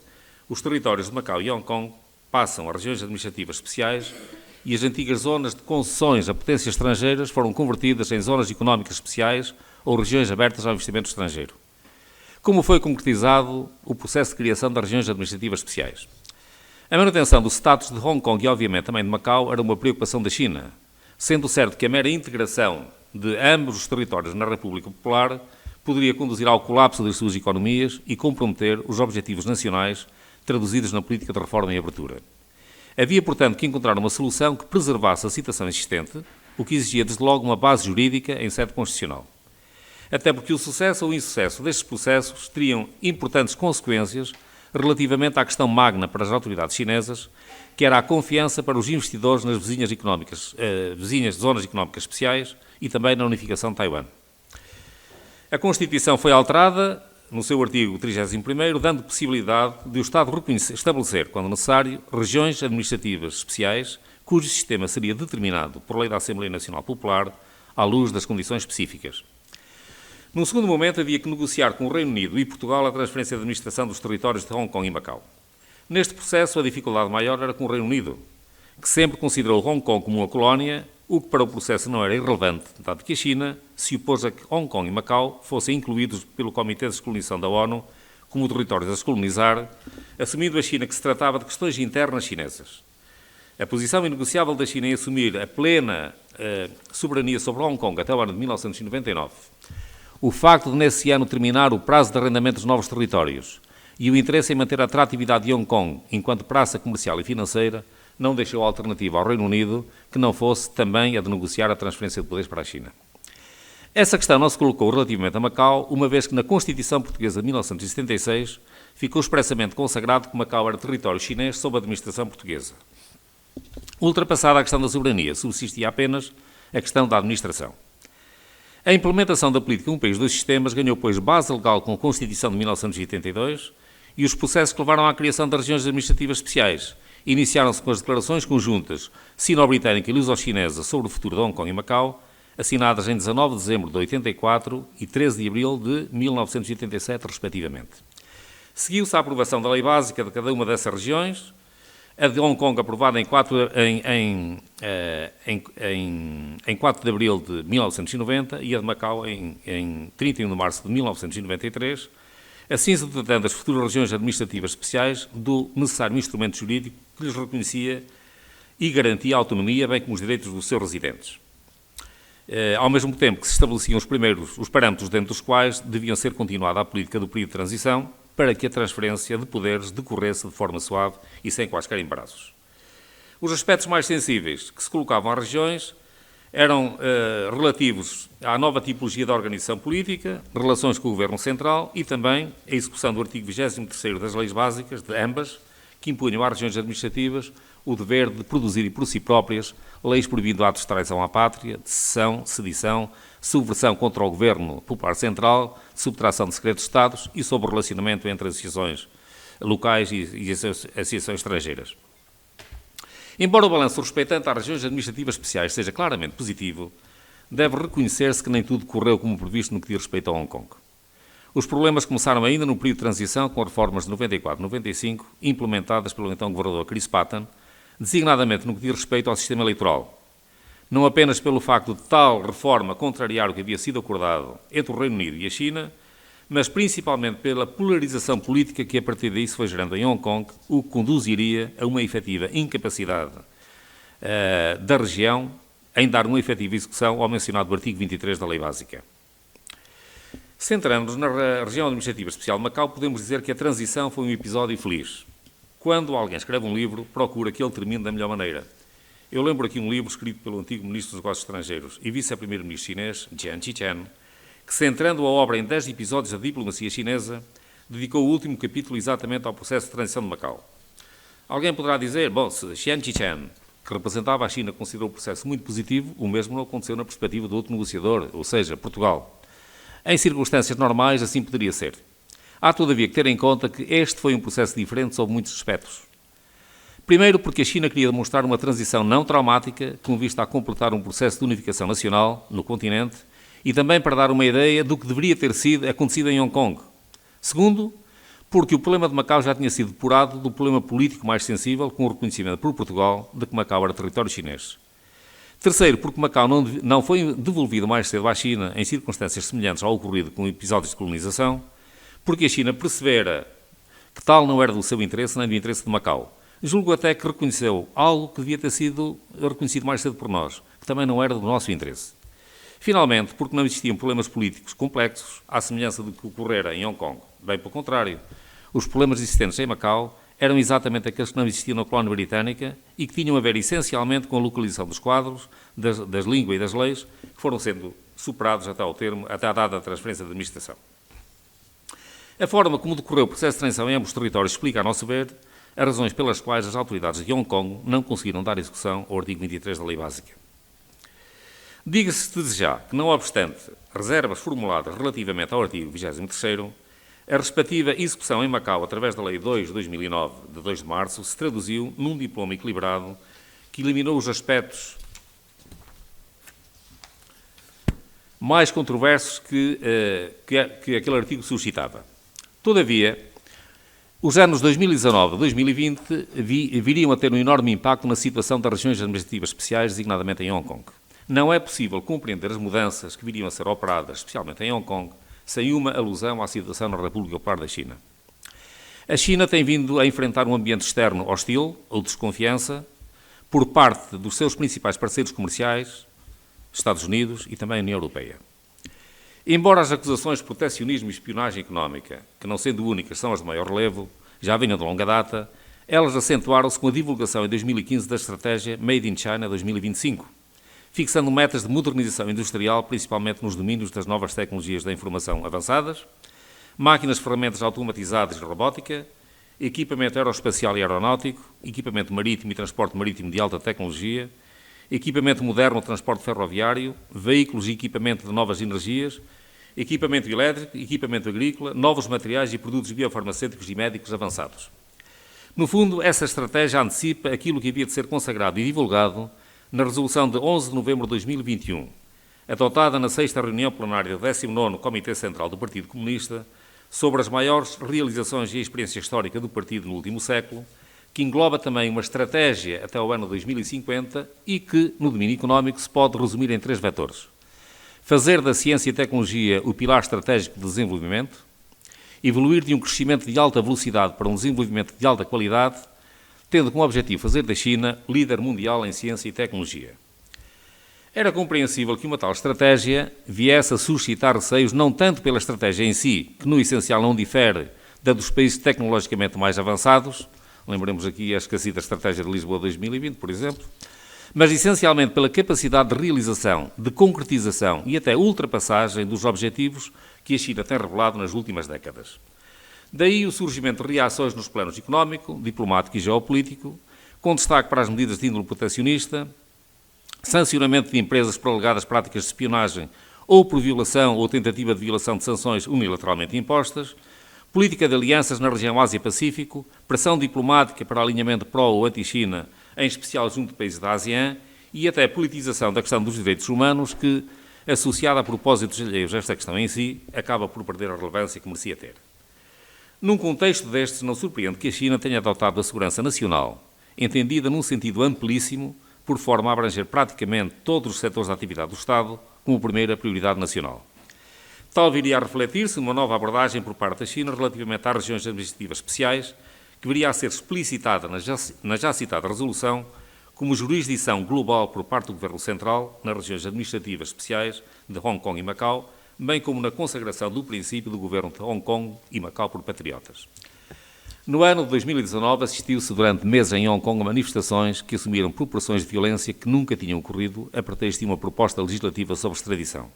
os territórios de Macau e Hong Kong passam a regiões administrativas especiais e as antigas zonas de concessões a potências estrangeiras foram convertidas em zonas económicas especiais ou regiões abertas ao investimento estrangeiro. Como foi concretizado o processo de criação das regiões administrativas especiais? A manutenção do status de Hong Kong e, obviamente, também de Macau era uma preocupação da China, sendo certo que a mera integração de ambos os territórios na República Popular poderia conduzir ao colapso das suas economias e comprometer os objetivos nacionais traduzidos na política de reforma e abertura. Havia, portanto, que encontrar uma solução que preservasse a situação existente, o que exigia, desde logo, uma base jurídica em sede constitucional. Até porque o sucesso ou insucesso destes processos teriam importantes consequências relativamente à questão magna para as autoridades chinesas, que era a confiança para os investidores nas vizinhas zonas económicas especiais e também na unificação de Taiwan. A Constituição foi alterada no seu artigo 31º, dando possibilidade de o Estado estabelecer, quando necessário, regiões administrativas especiais, cujo sistema seria determinado por lei da Assembleia Nacional Popular, à luz das condições específicas. Num segundo momento, havia que negociar com o Reino Unido e Portugal a transferência de administração dos territórios de Hong Kong e Macau. Neste processo, a dificuldade maior era com o Reino Unido, que sempre considerou Hong Kong como uma colónia, o que para o processo não era irrelevante, dado que a China se opôs a que Hong Kong e Macau fossem incluídos pelo Comitê de Descolonização da ONU como territórios a descolonizar, assumindo a China que se tratava de questões internas chinesas. A posição inegociável da China em assumir a plena soberania sobre Hong Kong até o ano de 1999, o facto de nesse ano terminar o prazo de arrendamento dos novos territórios e o interesse em manter a atratividade de Hong Kong enquanto praça comercial e financeira não deixou alternativa ao Reino Unido que não fosse também a de negociar a transferência de poderes para a China. Essa questão não se colocou relativamente a Macau, uma vez que na Constituição Portuguesa de 1976 ficou expressamente consagrado que Macau era território chinês sob a administração portuguesa. Ultrapassada a questão da soberania, subsistia apenas a questão da administração. A implementação da política Um País, Dois Sistemas ganhou, pois, base legal com a Constituição de 1982 e os processos que levaram à criação das regiões administrativas especiais iniciaram-se com as declarações conjuntas sino-britânica e luso-chinesa sobre o futuro de Hong Kong e Macau, assinadas em 19 de dezembro de 84 e 13 de abril de 1987, respectivamente. Seguiu-se a aprovação da lei básica de cada uma dessas regiões, a de Hong Kong aprovada em 4 de abril de 1990 e a de Macau em 31 de março de 1993, assim se tratando das futuras regiões administrativas especiais do necessário instrumento jurídico que lhes reconhecia e garantia a autonomia, bem como os direitos dos seus residentes. Ao mesmo tempo que se estabeleciam os parâmetros dentro dos quais deviam ser continuada a política do período de transição para que a transferência de poderes decorresse de forma suave e sem quaisquer embaraços. Os aspectos mais sensíveis que se colocavam às regiões eram relativos à nova tipologia da organização política, relações com o Governo Central e também a execução do artigo 23º das leis básicas, de ambas, que impunham às regiões administrativas o dever de produzir por si próprias leis proibindo atos de traição à pátria, de secessão, sedição, subversão contra o Governo Popular Central, subtração de segredos de Estados e sobre o relacionamento entre associações locais e associações estrangeiras. Embora o balanço respeitante às regiões administrativas especiais seja claramente positivo, deve reconhecer-se que nem tudo correu como previsto no que diz respeito a Hong Kong. Os problemas começaram ainda no período de transição com reformas de 94-95, implementadas pelo então governador Chris Patten, designadamente no que diz respeito ao sistema eleitoral. Não apenas pelo facto de tal reforma contrariar o que havia sido acordado entre o Reino Unido e a China, mas principalmente pela polarização política que a partir daí se foi gerando em Hong Kong, o que conduziria a uma efetiva incapacidade da região em dar uma efetiva execução ao mencionado artigo 23 da Lei Básica. Centrando-nos na região administrativa especial de Macau, podemos dizer que a transição foi um episódio feliz. Quando alguém escreve um livro, procura que ele termine da melhor maneira. Eu lembro aqui um livro escrito pelo antigo Ministro dos Negócios Estrangeiros e Vice-Primeiro-Ministro chinês, Jiang Qishan, que, centrando a obra em 10 episódios da diplomacia chinesa, dedicou o último capítulo exatamente ao processo de transição de Macau. Alguém poderá dizer, bom, se Jiang Qishan, que representava a China, considerou o processo muito positivo, o mesmo não aconteceu na perspectiva do outro negociador, ou seja, Portugal. Em circunstâncias normais, assim poderia ser. Há, todavia, que ter em conta que este foi um processo diferente sob muitos aspectos. Primeiro, porque a China queria demonstrar uma transição não traumática, com vista a completar um processo de unificação nacional no continente, e também para dar uma ideia do que deveria ter acontecido em Hong Kong. Segundo, porque o problema de Macau já tinha sido depurado do problema político mais sensível, com o reconhecimento por Portugal de que Macau era território chinês. Terceiro, porque Macau não foi devolvido mais cedo à China em circunstâncias semelhantes ao ocorrido com episódios de colonização, porque a China percebera que tal não era do seu interesse nem do interesse de Macau. Julgo até que reconheceu algo que devia ter sido reconhecido mais cedo por nós, que também não era do nosso interesse. Finalmente, porque não existiam problemas políticos complexos, à semelhança do que ocorrera em Hong Kong. Bem pelo contrário, os problemas existentes em Macau eram exatamente aqueles que não existiam na colónia britânica e que tinham a ver essencialmente com a localização dos quadros, das línguas e das leis, que foram sendo superados até a data da transferência de administração. A forma como decorreu o processo de transição em ambos os territórios explica, a nosso ver, as razões pelas quais as autoridades de Hong Kong não conseguiram dar execução ao artigo 23 da Lei Básica. Diga-se desde já que, não obstante reservas formuladas relativamente ao artigo 23º, a respectiva execução em Macau, através da Lei 2 de 2009, de 2 de março, se traduziu num diploma equilibrado que eliminou os aspectos mais controversos que aquele artigo suscitava. Todavia, os anos 2019 e 2020 viriam a ter um enorme impacto na situação das regiões administrativas especiais, designadamente em Hong Kong. Não é possível compreender as mudanças que viriam a ser operadas, especialmente em Hong Kong, sem uma alusão à situação na República Popular da China. A China tem vindo a enfrentar um ambiente externo hostil ou desconfiança por parte dos seus principais parceiros comerciais, Estados Unidos e também a União Europeia. Embora as acusações de proteccionismo e espionagem económica, que não sendo únicas são as de maior relevo, já venham de longa data, elas acentuaram-se com a divulgação em 2015 da estratégia Made in China 2025, fixando metas de modernização industrial, principalmente nos domínios das novas tecnologias da informação avançadas, máquinas, ferramentas automatizadas e robótica, equipamento aeroespacial e aeronáutico, equipamento marítimo e transporte marítimo de alta tecnologia, equipamento moderno de transporte ferroviário, veículos e equipamento de novas energias, equipamento elétrico, equipamento agrícola, novos materiais e produtos biofarmacêuticos e médicos avançados. No fundo, essa estratégia antecipa aquilo que havia de ser consagrado e divulgado na resolução de 11 de novembro de 2021, adotada na 6ª reunião plenária do 19º Comitê Central do Partido Comunista, sobre as maiores realizações e a experiência histórica do partido no último século, que engloba também uma estratégia até o ano 2050 e que, no domínio económico, se pode resumir em 3 vetores. Fazer da ciência e tecnologia o pilar estratégico de desenvolvimento, evoluir de um crescimento de alta velocidade para um desenvolvimento de alta qualidade, tendo como objetivo fazer da China líder mundial em ciência e tecnologia. Era compreensível que uma tal estratégia viesse a suscitar receios não tanto pela estratégia em si, que no essencial não difere da dos países tecnologicamente mais avançados, lembremos aqui a esquecida estratégia de Lisboa 2020, por exemplo, mas essencialmente pela capacidade de realização, de concretização e até ultrapassagem dos objetivos que a China tem revelado nas últimas décadas. Daí o surgimento de reações nos planos económico, diplomático e geopolítico, com destaque para as medidas de índole protecionista, sancionamento de empresas por alegadas práticas de espionagem ou por violação ou tentativa de violação de sanções unilateralmente impostas, política de alianças na região Ásia-Pacífico, pressão diplomática para alinhamento pró- ou anti-China, em especial junto de países da ASEAN, e até politização da questão dos direitos humanos que, associada a propósitos alheios a esta questão em si, acaba por perder a relevância que merecia ter. Num contexto destes, não surpreende que a China tenha adotado a segurança nacional, entendida num sentido amplíssimo, por forma a abranger praticamente todos os setores da atividade do Estado, como primeira prioridade nacional. Tal viria a refletir-se numa nova abordagem por parte da China relativamente às regiões administrativas especiais, que viria a ser explicitada na já citada resolução como jurisdição global por parte do Governo Central nas regiões administrativas especiais de Hong Kong e Macau, bem como na consagração do princípio do Governo de Hong Kong e Macau por patriotas. No ano de 2019, assistiu-se durante meses em Hong Kong a manifestações que assumiram proporções de violência que nunca tinham ocorrido a pretexto de uma proposta legislativa sobre extradição.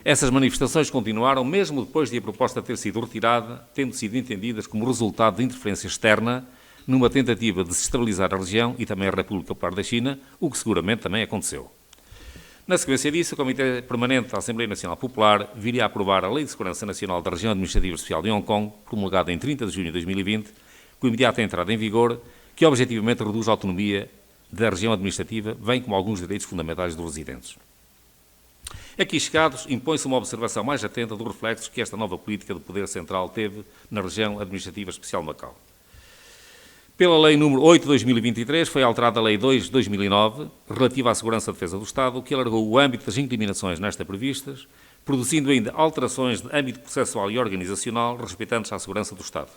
Essas manifestações continuaram mesmo depois de a proposta ter sido retirada, tendo sido entendidas como resultado de interferência externa numa tentativa de desestabilizar a região e também a República Popular da China, o que seguramente também aconteceu. Na sequência disso, o Comitê Permanente da Assembleia Nacional Popular viria a aprovar a Lei de Segurança Nacional da Região Administrativa Especial de Hong Kong, promulgada em 30 de junho de 2020, com imediata entrada em vigor, que objetivamente reduz a autonomia da região administrativa, bem como alguns direitos fundamentais dos residentes. Aqui chegados, impõe-se uma observação mais atenta dos reflexos que esta nova política do poder central teve na região administrativa especial de Macau. Pela Lei nº 8 de 2023 foi alterada a Lei 2 de 2009, relativa à segurança e defesa do Estado, que alargou o âmbito das incriminações nesta previstas, produzindo ainda alterações de âmbito processual e organizacional respeitantes à segurança do Estado.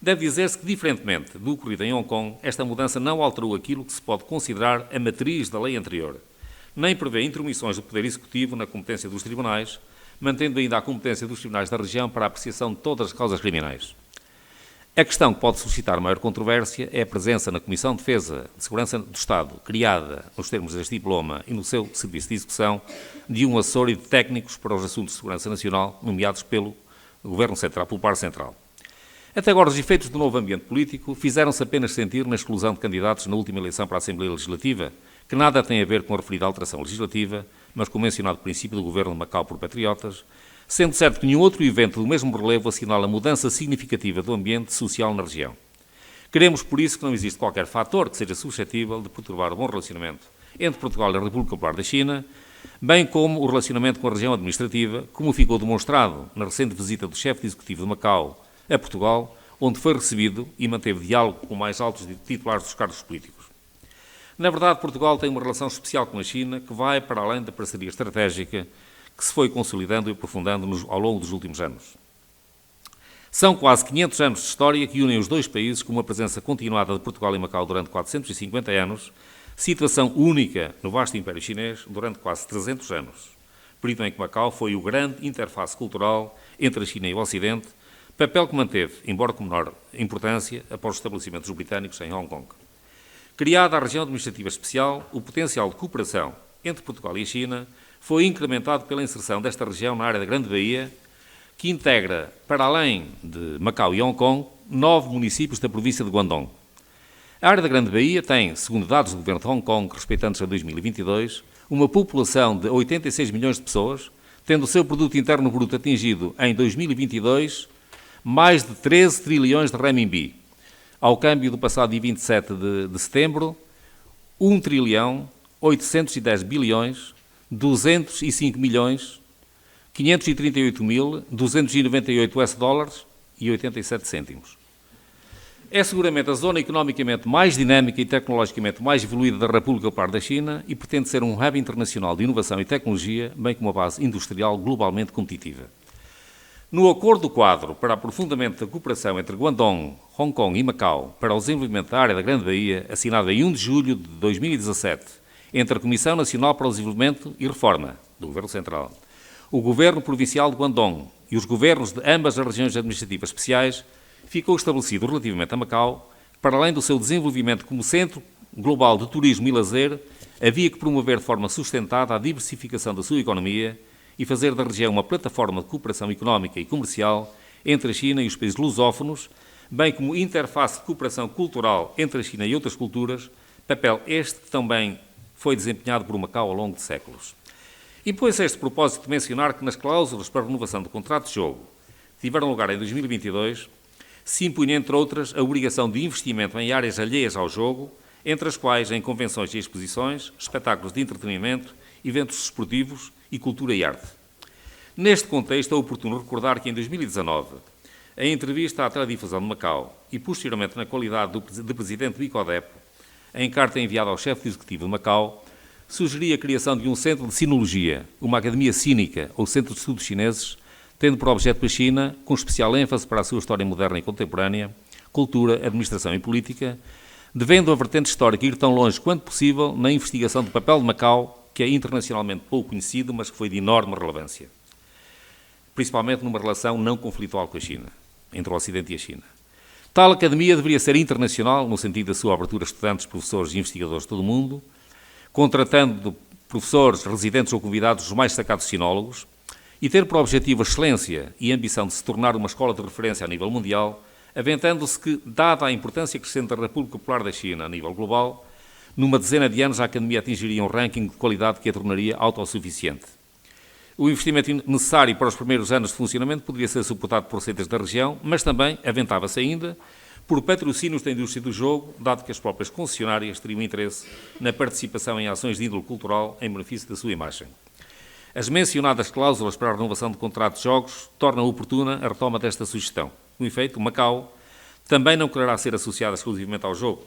Deve dizer-se que, diferentemente do ocorrido em Hong Kong, esta mudança não alterou aquilo que se pode considerar a matriz da lei anterior, nem prevê intromissões do Poder Executivo na competência dos tribunais, mantendo ainda a competência dos tribunais da região para a apreciação de todas as causas criminais. A questão que pode suscitar maior controvérsia é a presença na Comissão de Defesa de Segurança do Estado, criada nos termos deste diploma e no seu serviço de execução, de um assessor e de técnicos para os assuntos de segurança nacional, nomeados pelo Governo Central, pelo Par Central. Até agora, os efeitos do novo ambiente político fizeram-se apenas sentir na exclusão de candidatos na última eleição para a Assembleia Legislativa, que nada tem a ver com a referida alteração legislativa, mas com o mencionado princípio do Governo de Macau por patriotas, sendo certo que nenhum outro evento do mesmo relevo assinala a mudança significativa do ambiente social na região. Queremos, por isso, que não existe qualquer fator que seja suscetível de perturbar o bom relacionamento entre Portugal e a República Popular da China, bem como o relacionamento com a região administrativa, como ficou demonstrado na recente visita do chefe de executivo de Macau a Portugal, onde foi recebido e manteve diálogo com mais altos titulares dos cargos políticos. Na verdade, Portugal tem uma relação especial com a China que vai para além da parceria estratégica que se foi consolidando e aprofundando ao longo dos últimos anos. São quase 500 anos de história que unem os dois países com uma presença continuada de Portugal e Macau durante 450 anos, situação única no vasto Império Chinês durante quase 300 anos, período em que Macau foi o grande interface cultural entre a China e o Ocidente, papel que manteve, embora com menor importância, após os estabelecimentos britânicos em Hong Kong. Criada a região administrativa especial, o potencial de cooperação entre Portugal e a China foi incrementado pela inserção desta região na área da Grande Baía, que integra, para além de Macau e Hong Kong, 9 municípios da província de Guangdong. A área da Grande Baía tem, segundo dados do governo de Hong Kong, respeitantes a 2022, uma população de 86 milhões de pessoas, tendo o seu produto interno bruto atingido em 2022 mais de 13 trilhões de renminbi. Ao câmbio do passado dia 27 de setembro, 1 trilhão 810 bilhões 205 milhões 538 mil 298 US dólares e 87 cêntimos. É seguramente a zona economicamente mais dinâmica e tecnologicamente mais evoluída da República Popular da China e pretende ser um hub internacional de inovação e tecnologia, bem como uma base industrial globalmente competitiva. No Acordo Quadro para aprofundamento da cooperação entre Guangdong, Hong Kong e Macau para o desenvolvimento da área da Grande Baía, assinado em 1 de julho de 2017, entre a Comissão Nacional para o Desenvolvimento e Reforma, do Governo Central, o Governo Provincial de Guangdong e os governos de ambas as regiões administrativas especiais, ficou estabelecido relativamente a Macau, para além do seu desenvolvimento como centro global de turismo e lazer, havia que promover de forma sustentada a diversificação da sua economia e fazer da região uma plataforma de cooperação económica e comercial entre a China e os países lusófonos, bem como interface de cooperação cultural entre a China e outras culturas, papel este que também foi desempenhado por Macau ao longo de séculos. Impõe-se a este propósito de mencionar que nas cláusulas para a renovação do contrato de jogo, que tiveram lugar em 2022, se impunha, entre outras, a obrigação de investimento em áreas alheias ao jogo, entre as quais em convenções e exposições, espetáculos de entretenimento, eventos desportivos e cultura e arte. Neste contexto, é oportuno recordar que em 2019, em entrevista à Teledifusão de Macau e posteriormente na qualidade de presidente do ICODEP, em carta enviada ao chefe executivo de Macau, sugeri a criação de um centro de sinologia, uma academia cínica ou centro de estudos chineses, tendo por objeto a China, com especial ênfase para a sua história moderna e contemporânea, cultura, administração e política, devendo a vertente histórica ir tão longe quanto possível na investigação do papel de Macau, que é internacionalmente pouco conhecido, mas que foi de enorme relevância, principalmente numa relação não conflitual com a China, entre o Ocidente e a China. Tal academia deveria ser internacional, no sentido da sua abertura a estudantes, professores e investigadores de todo o mundo, contratando professores, residentes ou convidados os mais destacados sinólogos, e ter por objetivo a excelência e a ambição de se tornar uma escola de referência a nível mundial, aventando-se que, dada a importância crescente da República Popular da China a nível global, numa dezena de anos a Academia atingiria um ranking de qualidade que a tornaria autossuficiente. O investimento necessário para os primeiros anos de funcionamento poderia ser suportado por receitas da região, mas também, aventava-se ainda, por patrocínios da indústria do jogo, dado que as próprias concessionárias teriam interesse na participação em ações de índole cultural em benefício da sua imagem. As mencionadas cláusulas para a renovação de contratos de jogos tornam oportuna a retoma desta sugestão. Com efeito, Macau também não quererá ser associada exclusivamente ao jogo.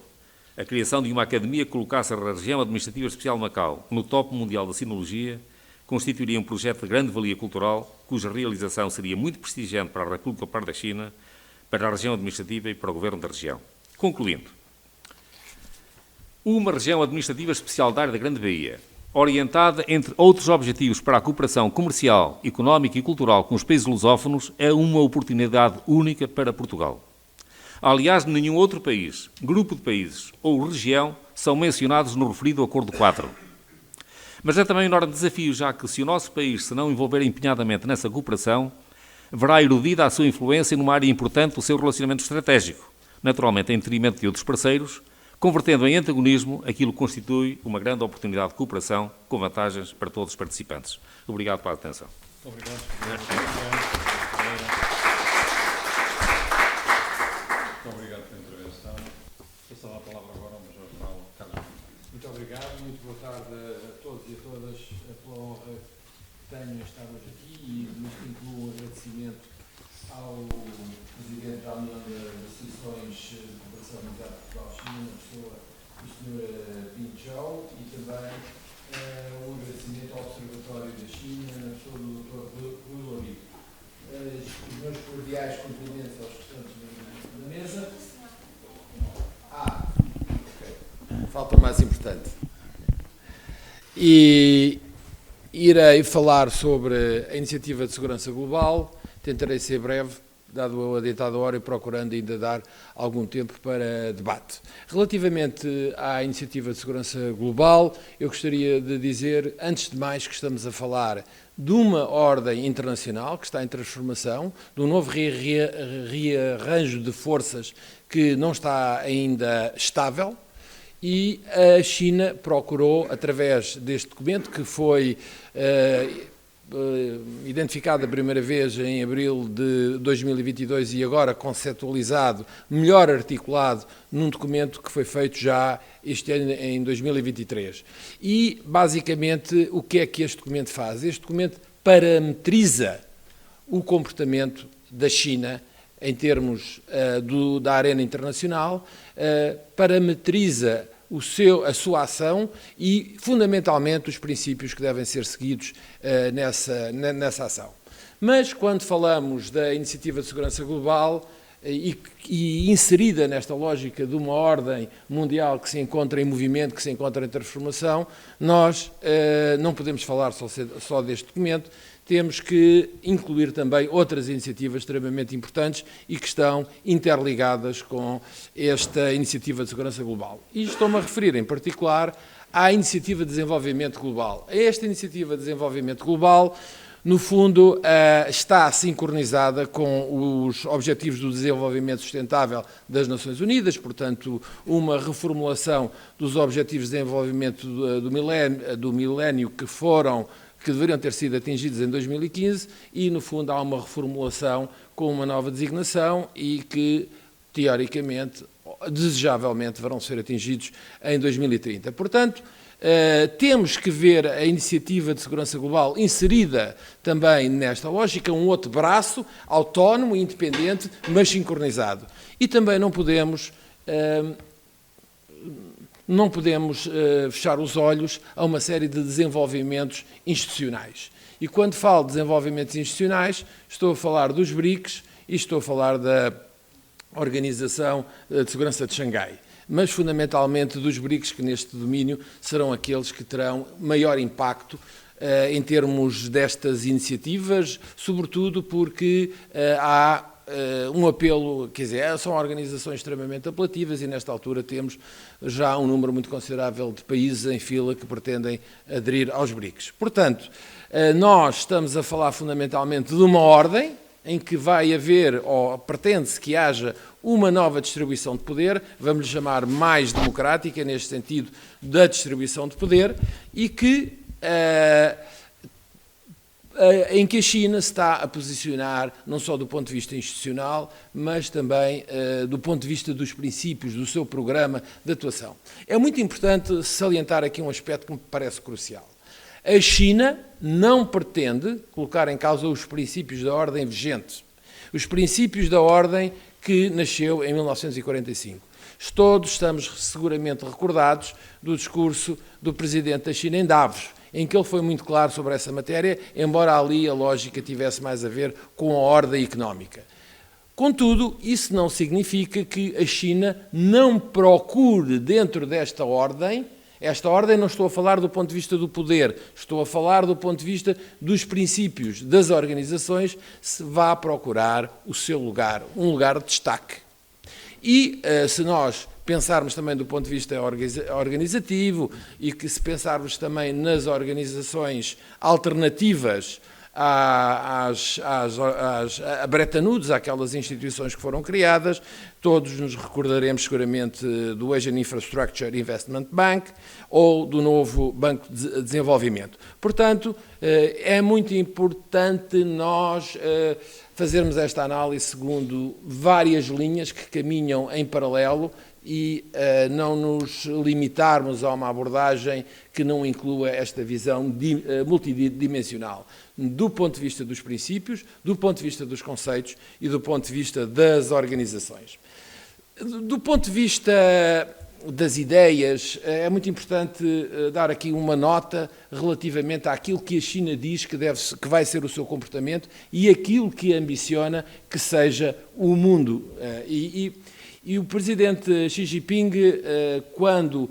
A criação de uma academia que colocasse a região administrativa especial de Macau no topo mundial da sinologia constituiria um projeto de grande valia cultural, cuja realização seria muito prestigiante para a República Popular da China, para a região administrativa e para o governo da região. Concluindo, uma região administrativa especial da área da Grande Baía, orientada, entre outros objetivos, para a cooperação comercial, económica e cultural com os países lusófonos, é uma oportunidade única para Portugal. Aliás, nenhum outro país, grupo de países ou região são mencionados no referido Acordo Quadro. Mas é também um enorme desafio, já que se o nosso país se não envolver empenhadamente nessa cooperação, verá erodida a sua influência numa área importante do seu relacionamento estratégico, naturalmente em detrimento de outros parceiros, convertendo em antagonismo aquilo que constitui uma grande oportunidade de cooperação com vantagens para todos os participantes. Obrigado pela atenção. Obrigado. Muito obrigado pela intervenção. Passava a palavra agora ao Major General Carlos. Muito obrigado, muito boa tarde a todos e a todas pela honra que tenho em estar hoje aqui e neste incluo um agradecimento ao Presidente da União de Associações de Cooperação Militar de Portugal-China, na pessoa do Sr. Ping Zhou, e também um agradecimento ao Observatório da China, na pessoa do Dr. Rui Loureiro. Os meus cordiais cumprimentos aos restantes da mesa. Okay. Falta o mais importante. E Irei falar sobre a Iniciativa de Segurança Global, tentarei ser breve, dado o adiantado hora e procurando ainda dar algum tempo para debate. Relativamente à Iniciativa de Segurança Global, eu gostaria de dizer, antes de mais, que estamos a falar de uma ordem internacional que está em transformação, de um novo rearranjo de forças que não está ainda estável, e a China procurou, através deste documento, que foi identificado a primeira vez em abril de 2022 e agora conceptualizado, melhor articulado, num documento que foi feito já este ano, em 2023. E, basicamente, o que é que este documento faz? Este documento parametriza o comportamento da China em termos da arena internacional, parametriza a sua ação e, fundamentalmente, os princípios que devem ser seguidos nessa ação. Mas, quando falamos da Iniciativa de Segurança Global e inserida nesta lógica de uma ordem mundial que se encontra em movimento, que se encontra em transformação, nós não podemos falar só deste documento, temos que incluir também outras iniciativas extremamente importantes e que estão interligadas com esta Iniciativa de Segurança Global. E estou-me a referir, em particular, à Iniciativa de Desenvolvimento Global. Esta Iniciativa de Desenvolvimento Global, no fundo, está sincronizada com os Objetivos do Desenvolvimento Sustentável das Nações Unidas, portanto, uma reformulação dos Objetivos de Desenvolvimento do milénio que deveriam ter sido atingidos em 2015 e, no fundo, há uma reformulação com uma nova designação e que, teoricamente, desejavelmente, vão ser atingidos em 2030. Portanto, temos que ver a Iniciativa de Segurança Global inserida também nesta lógica, um outro braço, autónomo, independente, mas sincronizado. E também não podemos fechar os olhos a uma série de desenvolvimentos institucionais. E quando falo de desenvolvimentos institucionais, estou a falar dos BRICS e estou a falar da Organização de Segurança de Xangai, mas fundamentalmente dos BRICS, que neste domínio serão aqueles que terão maior impacto em termos destas iniciativas, sobretudo porque há um apelo, quer dizer, são organizações extremamente apelativas e nesta altura temos já um número muito considerável de países em fila que pretendem aderir aos BRICS. Portanto, nós estamos a falar fundamentalmente de uma ordem em que vai haver, ou pretende-se que haja uma nova distribuição de poder, vamos lhe chamar mais democrática, neste sentido da distribuição de poder, e que em que a China se está a posicionar não só do ponto de vista institucional, mas também do ponto de vista dos princípios do seu programa de atuação. É muito importante salientar aqui um aspecto que me parece crucial. A China não pretende colocar em causa os princípios da ordem vigente, os princípios da ordem que nasceu em 1945. Todos estamos seguramente recordados do discurso do presidente da China em Davos, em que ele foi muito claro sobre essa matéria, embora ali a lógica tivesse mais a ver com a ordem económica. Contudo, isso não significa que a China não procure dentro desta ordem, esta ordem não estou a falar do ponto de vista do poder, estou a falar do ponto de vista dos princípios das organizações, se vá procurar o seu lugar, um lugar de destaque. E se nós pensarmos também do ponto de vista organizativo e que se pensarmos também nas organizações alternativas a Bretton Woods, àquelas instituições que foram criadas, todos nos recordaremos seguramente do Asian Infrastructure Investment Bank ou do novo Banco de Desenvolvimento. Portanto, é muito importante nós fazermos esta análise segundo várias linhas que caminham em paralelo e não nos limitarmos a uma abordagem que não inclua esta visão multidimensional, do ponto de vista dos princípios, do ponto de vista dos conceitos e do ponto de vista das organizações. Do ponto de vista das ideias, é muito importante dar aqui uma nota relativamente àquilo que a China diz que vai ser o seu comportamento e aquilo que ambiciona que seja o mundo. E o presidente Xi Jinping, quando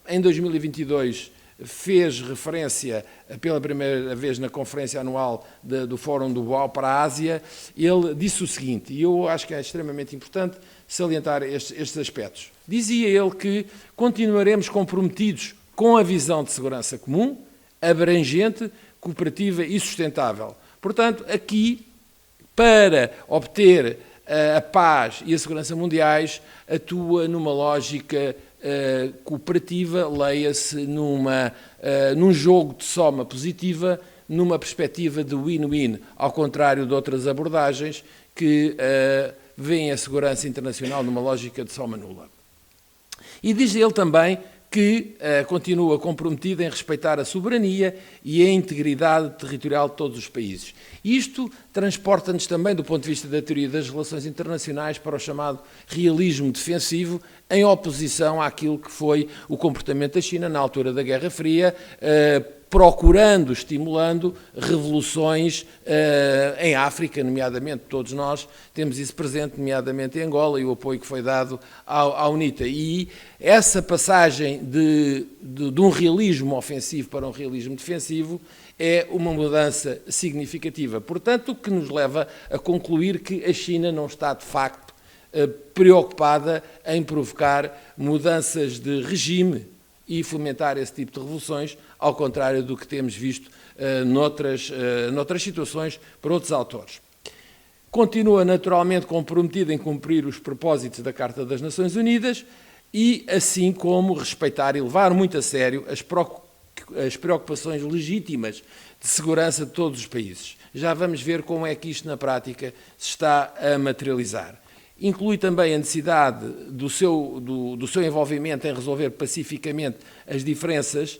em 2022 fez referência pela primeira vez na conferência anual do Fórum do BOAU para a Ásia. Ele disse o seguinte, e eu acho que é extremamente importante salientar estes aspectos. Dizia ele que continuaremos comprometidos com a visão de segurança comum, abrangente, cooperativa e sustentável. Portanto, aqui, para obter a paz e a segurança mundiais, atua numa lógica cooperativa, leia-se num jogo de soma positiva, numa perspectiva de win-win, ao contrário de outras abordagens que veem a segurança internacional numa lógica de soma nula. E diz ele também que continua comprometido em respeitar a soberania e a integridade territorial de todos os países. Isto transporta-nos também, do ponto de vista da teoria das relações internacionais, para o chamado realismo defensivo, em oposição àquilo que foi o comportamento da China na altura da Guerra Fria, procurando, estimulando revoluções em África, nomeadamente, todos nós temos isso presente, nomeadamente em Angola, e o apoio que foi dado à UNITA. E essa passagem de um realismo ofensivo para um realismo defensivo é uma mudança significativa. Portanto, o que nos leva a concluir que a China não está, de facto, preocupada em provocar mudanças de regime e fomentar esse tipo de revoluções, ao contrário do que temos visto noutras situações por outros autores. Continua naturalmente comprometido em cumprir os propósitos da Carta das Nações Unidas e, assim como, respeitar e levar muito a sério as preocupações legítimas de segurança de todos os países. Já vamos ver como é que isto na prática se está a materializar. Inclui também a necessidade do seu envolvimento em resolver pacificamente as diferenças,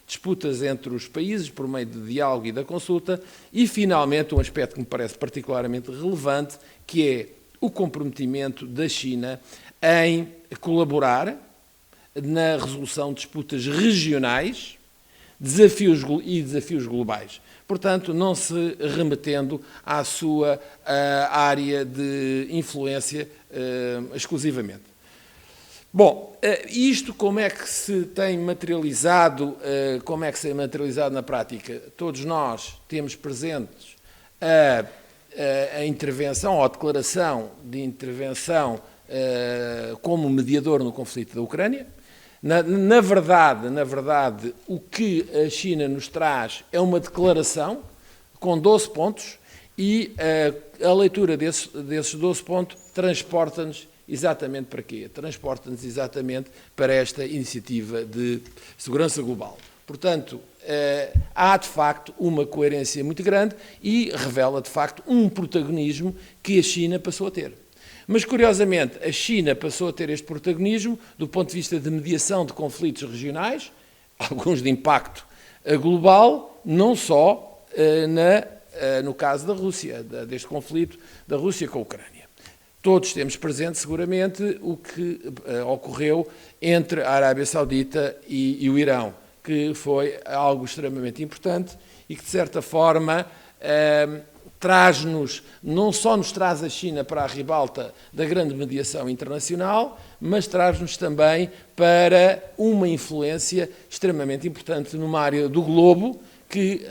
disputas entre os países por meio de diálogo e da consulta, e finalmente um aspecto que me parece particularmente relevante, que é o comprometimento da China em colaborar na resolução de disputas regionais, desafios globais. Portanto, não se remetendo à sua área de influência exclusivamente. Bom, isto como é que se tem materializado, na prática? Todos nós temos presentes a intervenção, ou a declaração de intervenção como mediador no conflito da Ucrânia. Na verdade, o que a China nos traz é uma declaração com 12 pontos e a leitura desses 12 pontos transporta-nos exatamente para quê? Transporta-nos exatamente para esta iniciativa de segurança global. Portanto, há de facto uma coerência muito grande e revela de facto um protagonismo que a China passou a ter. Mas, curiosamente, a China passou a ter este protagonismo do ponto de vista de mediação de conflitos regionais, alguns de impacto global, não só no caso da Rússia, deste conflito da Rússia com a Ucrânia. Todos temos presente, seguramente, o que ocorreu entre a Arábia Saudita e o Irão, que foi algo extremamente importante e que, de certa forma, não só nos traz a China para a ribalta da grande mediação internacional, mas traz-nos também para uma influência extremamente importante numa área do globo que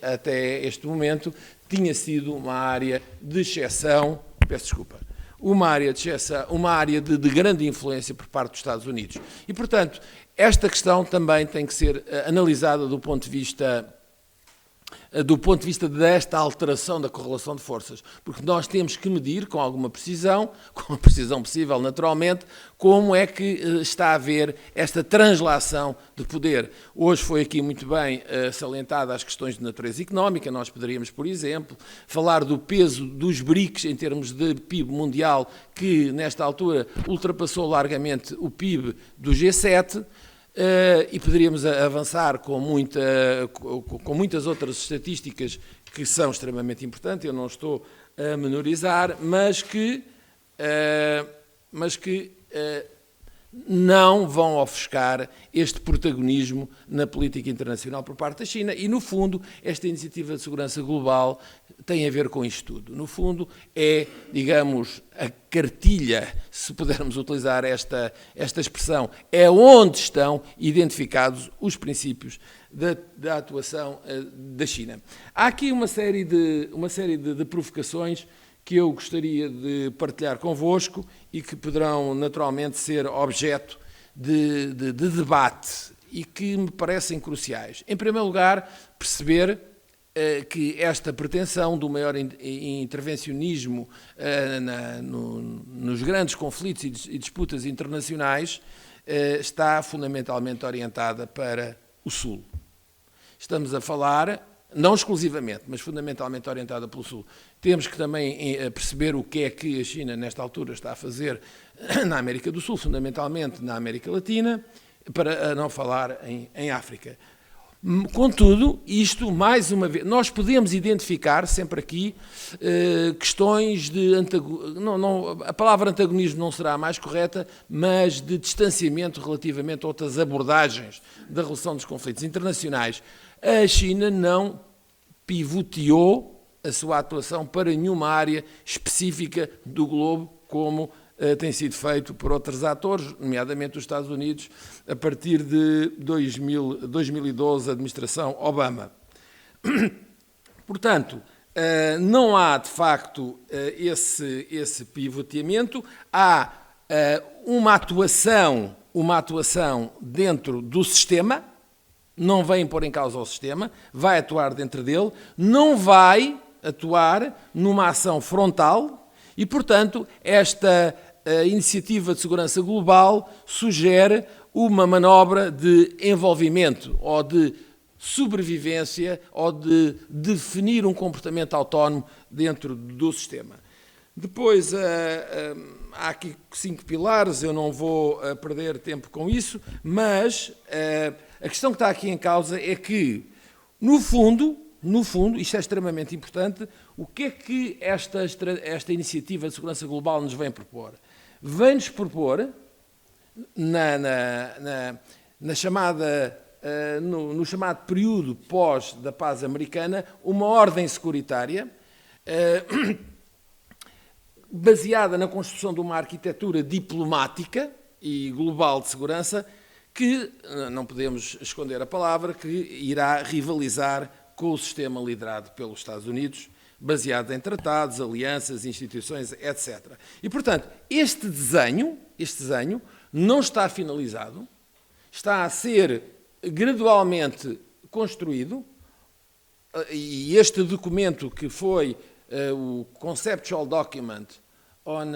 até este momento tinha sido uma área de exceção, uma área de grande influência por parte dos Estados Unidos. E, portanto, esta questão também tem que ser analisada do ponto de vista desta alteração da correlação de forças, porque nós temos que medir com alguma precisão, com a precisão possível naturalmente, como é que está a haver esta translação de poder. Hoje foi aqui muito bem salientada as questões de natureza económica, nós poderíamos, por exemplo, falar do peso dos BRICS em termos de PIB mundial, que nesta altura ultrapassou largamente o PIB do G7, e poderíamos avançar com muitas outras estatísticas que são extremamente importantes, eu não estou a menorizar, mas que não vão ofuscar este protagonismo na política internacional por parte da China e, no fundo, esta iniciativa de segurança global tem a ver com isto tudo. No fundo, é, digamos, a cartilha, se pudermos utilizar esta expressão, é onde estão identificados os princípios da atuação da China. Há aqui uma série de provocações que eu gostaria de partilhar convosco e que poderão naturalmente ser objeto de debate e que me parecem cruciais. Em primeiro lugar, perceber que esta pretensão do maior intervencionismo nos grandes conflitos e disputas internacionais está fundamentalmente orientada para o Sul. Estamos a falar, não exclusivamente, mas fundamentalmente orientada pelo Sul. Temos que também perceber o que é que a China, nesta altura, está a fazer na América do Sul, fundamentalmente na América Latina, para não falar em África. Contudo, isto, mais uma vez, nós podemos identificar sempre aqui questões de antagonismo, a palavra antagonismo não será a mais correta, mas de distanciamento relativamente a outras abordagens da resolução dos conflitos internacionais. A China não pivoteou a sua atuação para nenhuma área específica do globo, como tem sido feito por outros atores, nomeadamente os Estados Unidos, a partir de 2012, a administração Obama. Portanto, não há, de facto, esse pivoteamento, há uma atuação dentro do sistema, não vem pôr em causa o sistema, vai atuar dentro dele, não vai atuar numa ação frontal e, portanto, esta iniciativa de segurança global sugere uma manobra de envolvimento ou de sobrevivência ou de definir um comportamento autónomo dentro do sistema. Depois, há aqui 5 pilares, eu não vou perder tempo com isso, mas a questão que está aqui em causa é que, no fundo, isto é extremamente importante, o que é que esta iniciativa de segurança global nos vem propor? Vem-nos propor, no chamado período pós da paz americana, uma ordem securitária baseada na construção de uma arquitetura diplomática e global de segurança que, não podemos esconder a palavra, que irá rivalizar com o sistema liderado pelos Estados Unidos, baseado em tratados, alianças, instituições, etc. E, portanto, este desenho não está finalizado, está a ser gradualmente construído, e este documento que foi o Conceptual Document on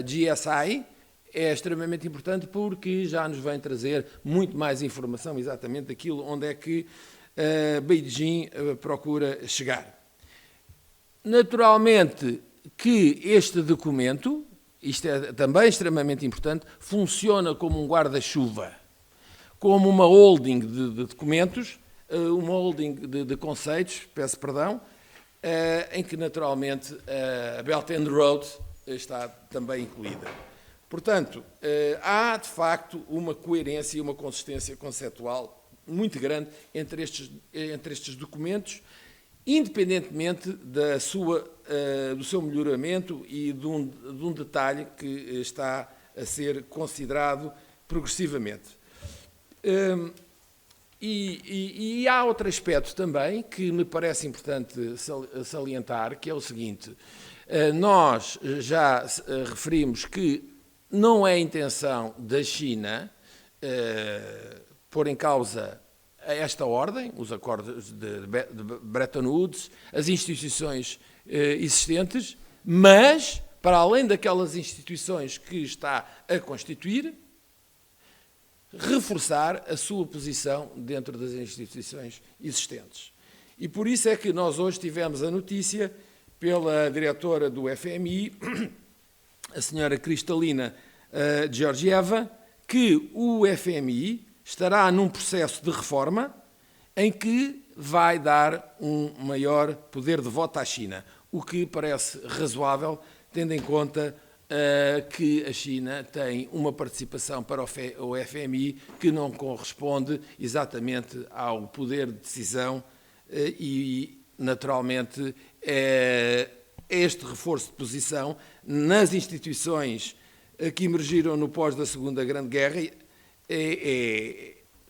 GSI é extremamente importante porque já nos vem trazer muito mais informação exatamente daquilo onde é que Beijing procura chegar. Naturalmente que este documento, isto é também extremamente importante, funciona como um guarda-chuva, como uma holding de documentos, uma holding de conceitos, peço perdão, em que naturalmente a Belt and Road está também incluída. Portanto, há de facto uma coerência e uma consistência conceptual muito grande entre estes documentos, independentemente do seu melhoramento e de um detalhe que está a ser considerado progressivamente. E há outro aspecto também que me parece importante salientar, que é o seguinte: nós já referimos que não é a intenção da China pôr em causa esta ordem, os acordos de Bretton Woods, as instituições existentes, mas, para além daquelas instituições que está a constituir, reforçar a sua posição dentro das instituições existentes. E por isso é que nós hoje tivemos a notícia pela diretora do FMI, a senhora Kristalina Georgieva, que o FMI estará num processo de reforma em que vai dar um maior poder de voto à China, o que parece razoável, tendo em conta que a China tem uma participação para o FMI que não corresponde exatamente ao poder de decisão e, naturalmente, este reforço de posição nas instituições que emergiram no pós da Segunda Grande Guerra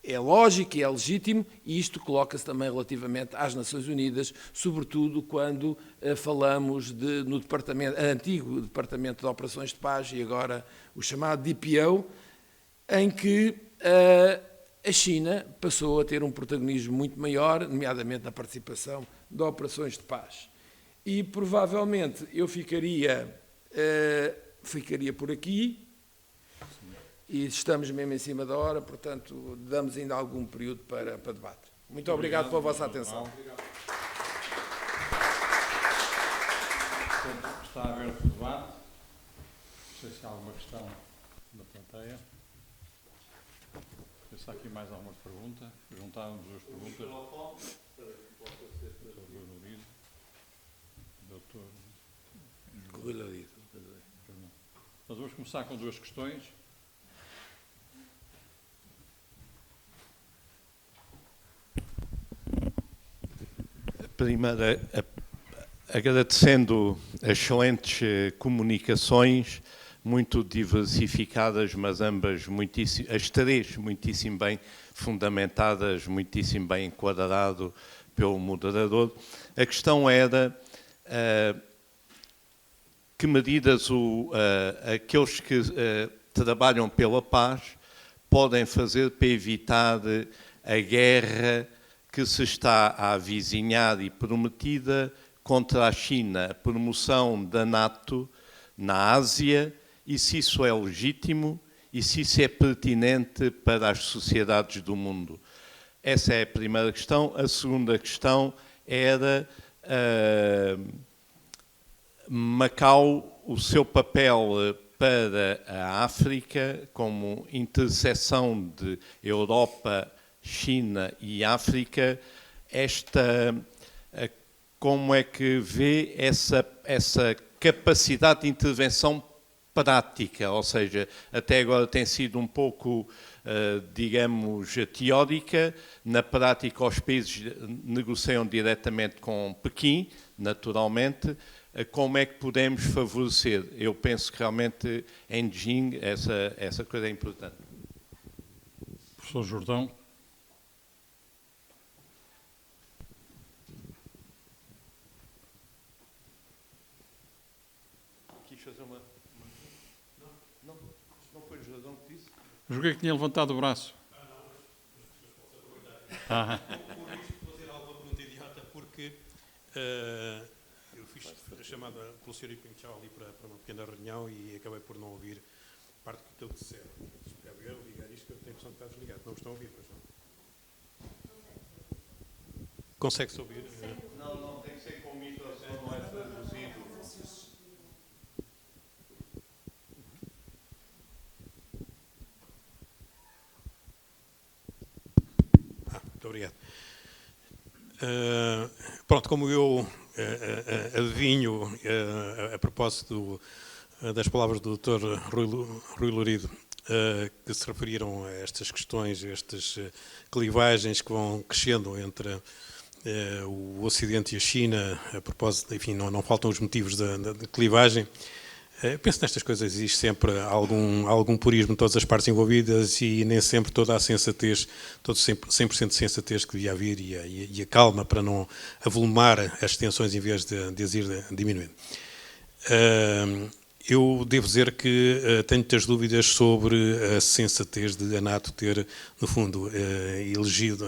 é lógico e é legítimo, e isto coloca-se também relativamente às Nações Unidas, sobretudo quando falamos no antigo Departamento de Operações de Paz e agora o chamado DPO, em que a China passou a ter um protagonismo muito maior, nomeadamente na participação de operações de paz. E provavelmente eu ficaria por aqui. E estamos mesmo em cima da hora, portanto, damos ainda algum período para debate. Muito obrigado pela vossa atenção. Está aberto o debate. Não sei se há alguma questão da plateia. Se há aqui mais alguma pergunta. Juntaram duas perguntas. Doutor Rui Lorido. Nós vamos começar com duas questões. Primeiro, agradecendo as excelentes comunicações, muito diversificadas, mas ambas, as três, muitíssimo bem fundamentadas, muitíssimo bem enquadrado pelo moderador. A questão era que medidas aqueles que trabalham pela paz podem fazer para evitar a guerra que se está a avizinhar e prometida contra a China, a promoção da NATO na Ásia, e se isso é legítimo e se isso é pertinente para as sociedades do mundo. Essa é a primeira questão. A segunda questão era Macau, o seu papel para a África como interseção de Europa, China e África, como é que vê essa capacidade de intervenção prática, ou seja, até agora tem sido um pouco, digamos, teórica, na prática os países negociam diretamente com Pequim, naturalmente, como é que podemos favorecer? Eu penso que realmente em Beijing essa coisa é importante. Professor Jordão. Julguei que tinha levantado o braço. Com risco de fazer alguma pergunta idiota, porque eu fiz a chamada pelo Sr. Iping Chao ali para uma pequena reunião e acabei por não ouvir parte do que ele disseram. Se puder ligar isto, eu tenho a impressão que está desligado. Não me estão a ouvir, pois não? Consegue-se ouvir? Não, tem que ser com o microfone, não é traduzido. Muito obrigado. Pronto, como eu adivinho a propósito das palavras do Dr. Rui Lorido, que se referiram a estas questões, a estas clivagens que vão crescendo entre o Ocidente e a China, a propósito, enfim, não faltam os motivos da clivagem. Penso nestas coisas existe sempre algum purismo de todas as partes envolvidas e nem sempre toda a sensatez, todo 100% de sensatez que devia haver e a calma para não avolumar as tensões em vez de as ir diminuindo. Eu devo dizer que tenho muitas dúvidas sobre a sensatez de a NATO ter, no fundo, elegido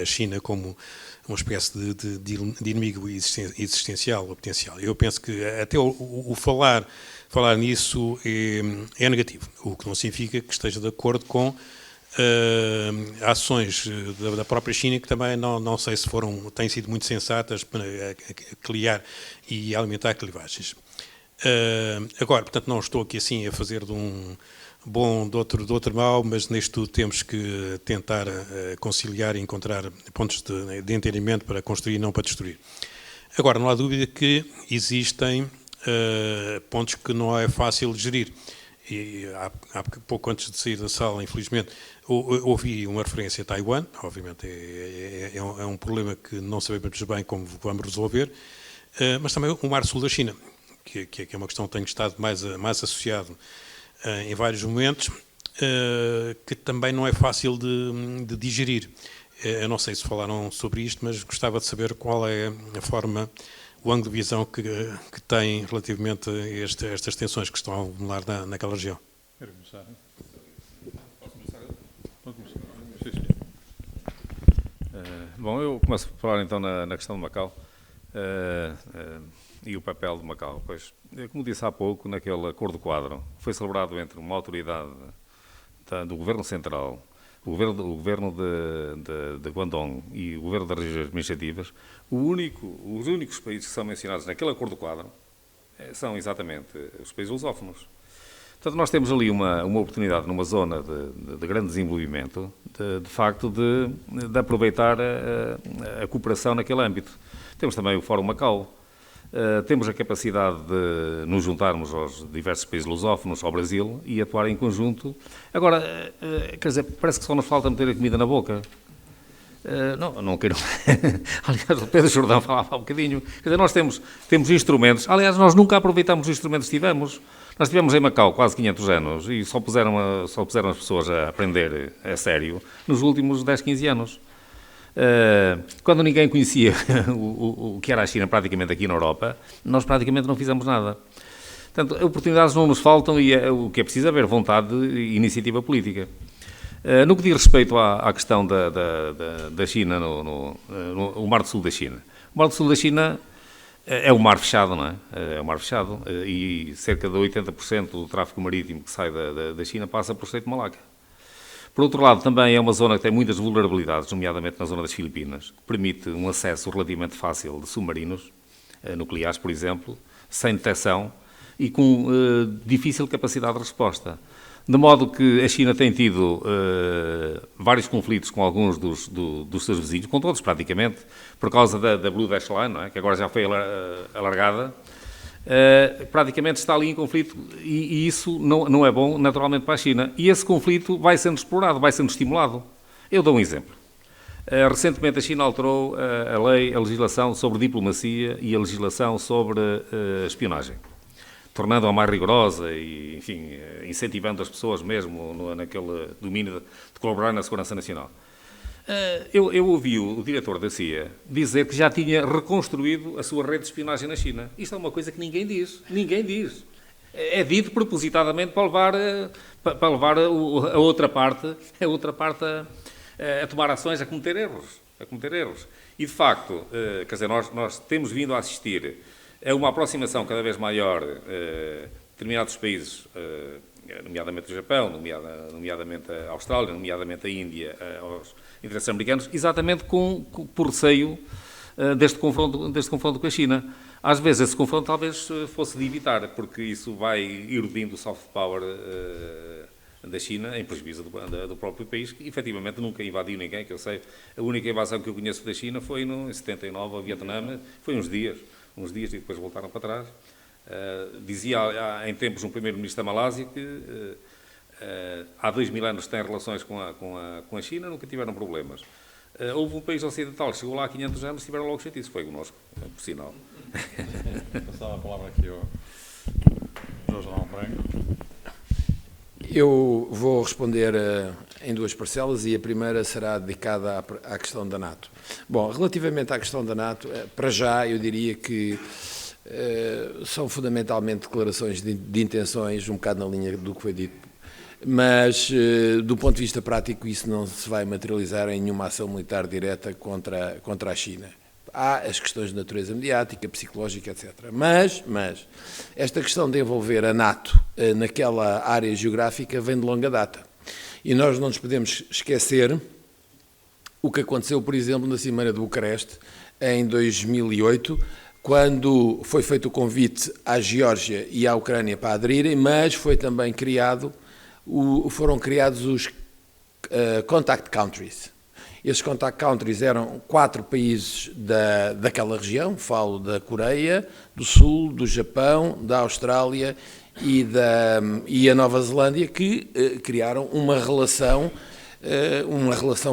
a China como uma espécie de inimigo existencial ou potencial. Eu penso que até o falar nisso é negativo, o que não significa que esteja de acordo com ações da própria China que também não sei se têm sido muito sensatas para criar e alimentar clivagens. Agora, portanto, não estou aqui assim a fazer de um bom de outro mau, mas neste tudo temos que tentar conciliar e encontrar pontos de entendimento para construir e não para destruir. Agora, não há dúvida que existem pontos que não é fácil gerir. E há pouco antes de sair da sala, infelizmente, ouvi uma referência a Taiwan. Obviamente é um problema que não sabemos bem como vamos resolver, mas também o Mar Sul da China, que é uma questão que tenho estado mais associado em vários momentos, que também não é fácil de digerir. Eu não sei se falaram sobre isto, mas gostava de saber qual é a forma, o ângulo de visão que tem relativamente a estas tensões que estão a acumular naquela região. Quero começar? Posso começar? Pode começar. Sim, sim. Bom, eu começo a falar então na questão de Macau e o papel de Macau. Pois, como disse há pouco, naquele acordo quadro, foi celebrado entre uma autoridade do Governo Central, o governo de Guangdong e o governo das regiões administrativas. Os únicos países que são mencionados naquele acordo quadro são exatamente os países lusófonos. Portanto, nós temos ali uma oportunidade numa zona de grande desenvolvimento, de facto, de aproveitar a cooperação naquele âmbito. Temos também o Fórum Macau. Temos a capacidade de nos juntarmos aos diversos países lusófonos, ao Brasil, e atuar em conjunto. Agora, quer dizer, parece que só nos falta meter a comida na boca. Não quero... Aliás, o Pedro Jordão falava há um bocadinho. Quer dizer, nós temos instrumentos. Aliás, nós nunca aproveitamos os instrumentos que tivemos. Nós tivemos em Macau quase 500 anos e só puseram as pessoas a aprender a sério nos últimos 10, 15 anos. Quando ninguém conhecia o que era a China praticamente aqui na Europa, nós praticamente não fizemos nada. Portanto, oportunidades não nos faltam e o que é preciso é haver vontade e iniciativa política. No que diz respeito à questão da China, no Mar do Sul da China. O Mar do Sul da China é um mar fechado, não é? É um mar fechado e cerca de 80% do tráfego marítimo que sai da China passa por Estreito de Malaca. Por outro lado, também é uma zona que tem muitas vulnerabilidades, nomeadamente na zona das Filipinas, que permite um acesso relativamente fácil de submarinos nucleares, por exemplo, sem detecção e com difícil capacidade de resposta. De modo que a China tem tido vários conflitos com alguns dos seus vizinhos, com todos praticamente, por causa da Blue Dash Line, não é? Que agora já foi alargada. Praticamente está ali em conflito e isso não é bom naturalmente para a China. E esse conflito vai sendo explorado, vai sendo estimulado. Eu dou um exemplo. Recentemente a China alterou a legislação sobre diplomacia e a legislação sobre espionagem, tornando-a mais rigorosa e, enfim, incentivando as pessoas mesmo naquele domínio de colaborar na segurança nacional. Eu ouvi o diretor da CIA dizer que já tinha reconstruído a sua rede de espionagem na China. Isto é uma coisa que ninguém diz. Ninguém diz. É dito propositadamente para levar a outra parte a tomar ações, a cometer erros. E, de facto, quer dizer, nós temos vindo a assistir a uma aproximação cada vez maior de determinados países, nomeadamente o Japão, nomeadamente a Austrália, nomeadamente a Índia, aos interesses americanos, exatamente por receio deste confronto com a China. Às vezes esse confronto talvez fosse de evitar, porque isso vai erudindo o soft power da China em prejuízo do próprio país, que efetivamente nunca invadiu ninguém, que eu sei. A única invasão que eu conheço da China foi em 79 ao Vietnã, foi uns dias e depois voltaram para trás. Dizia em tempos um primeiro-ministro da Malásia que há 2000 anos tem relações com a China, nunca tiveram problemas. Houve um país ocidental que chegou lá há 500 anos e tiveram logo chatice, foi connosco, por sinal. Passava a palavra aqui ao Jorge Alão Branco. Eu vou responder em duas parcelas e a primeira será dedicada à questão da NATO. Bom, relativamente à questão da NATO, para já eu diria que são fundamentalmente declarações de intenções, um bocado na linha do que foi dito, mas do ponto de vista prático isso não se vai materializar em nenhuma ação militar direta contra a China. Há as questões de natureza mediática, psicológica, etc. Mas esta questão de envolver a NATO naquela área geográfica vem de longa data. E nós não nos podemos esquecer o que aconteceu, por exemplo, na Cimeira de Bucareste, em 2008, quando foi feito o convite à Geórgia e à Ucrânia para aderirem, mas foi também foram criados os contact countries. Esses contact countries eram 4 países daquela região, falo da Coreia do Sul, do Japão, da Austrália e a Nova Zelândia, que criaram uma relação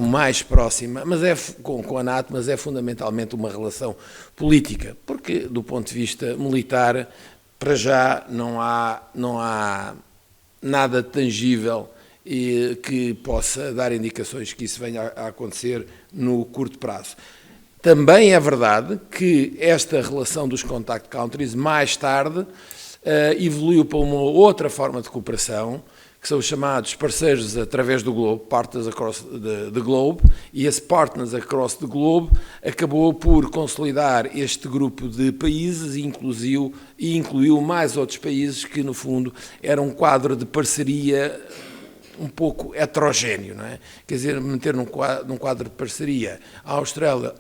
mais próxima, mas com a NATO, mas é fundamentalmente uma relação política, porque do ponto de vista militar, para já não há nada tangível que possa dar indicações que isso venha a acontecer no curto prazo. Também é verdade que esta relação dos contact countries, mais tarde, evoluiu para uma outra forma de cooperação, que são os chamados parceiros através do globo, Partners Across the Globe, e esse Partners Across the Globe acabou por consolidar este grupo de países e incluiu mais outros países que, no fundo, era um quadro de parceria um pouco heterogéneo, não é? Quer dizer, meter num quadro de parceria a Austrália,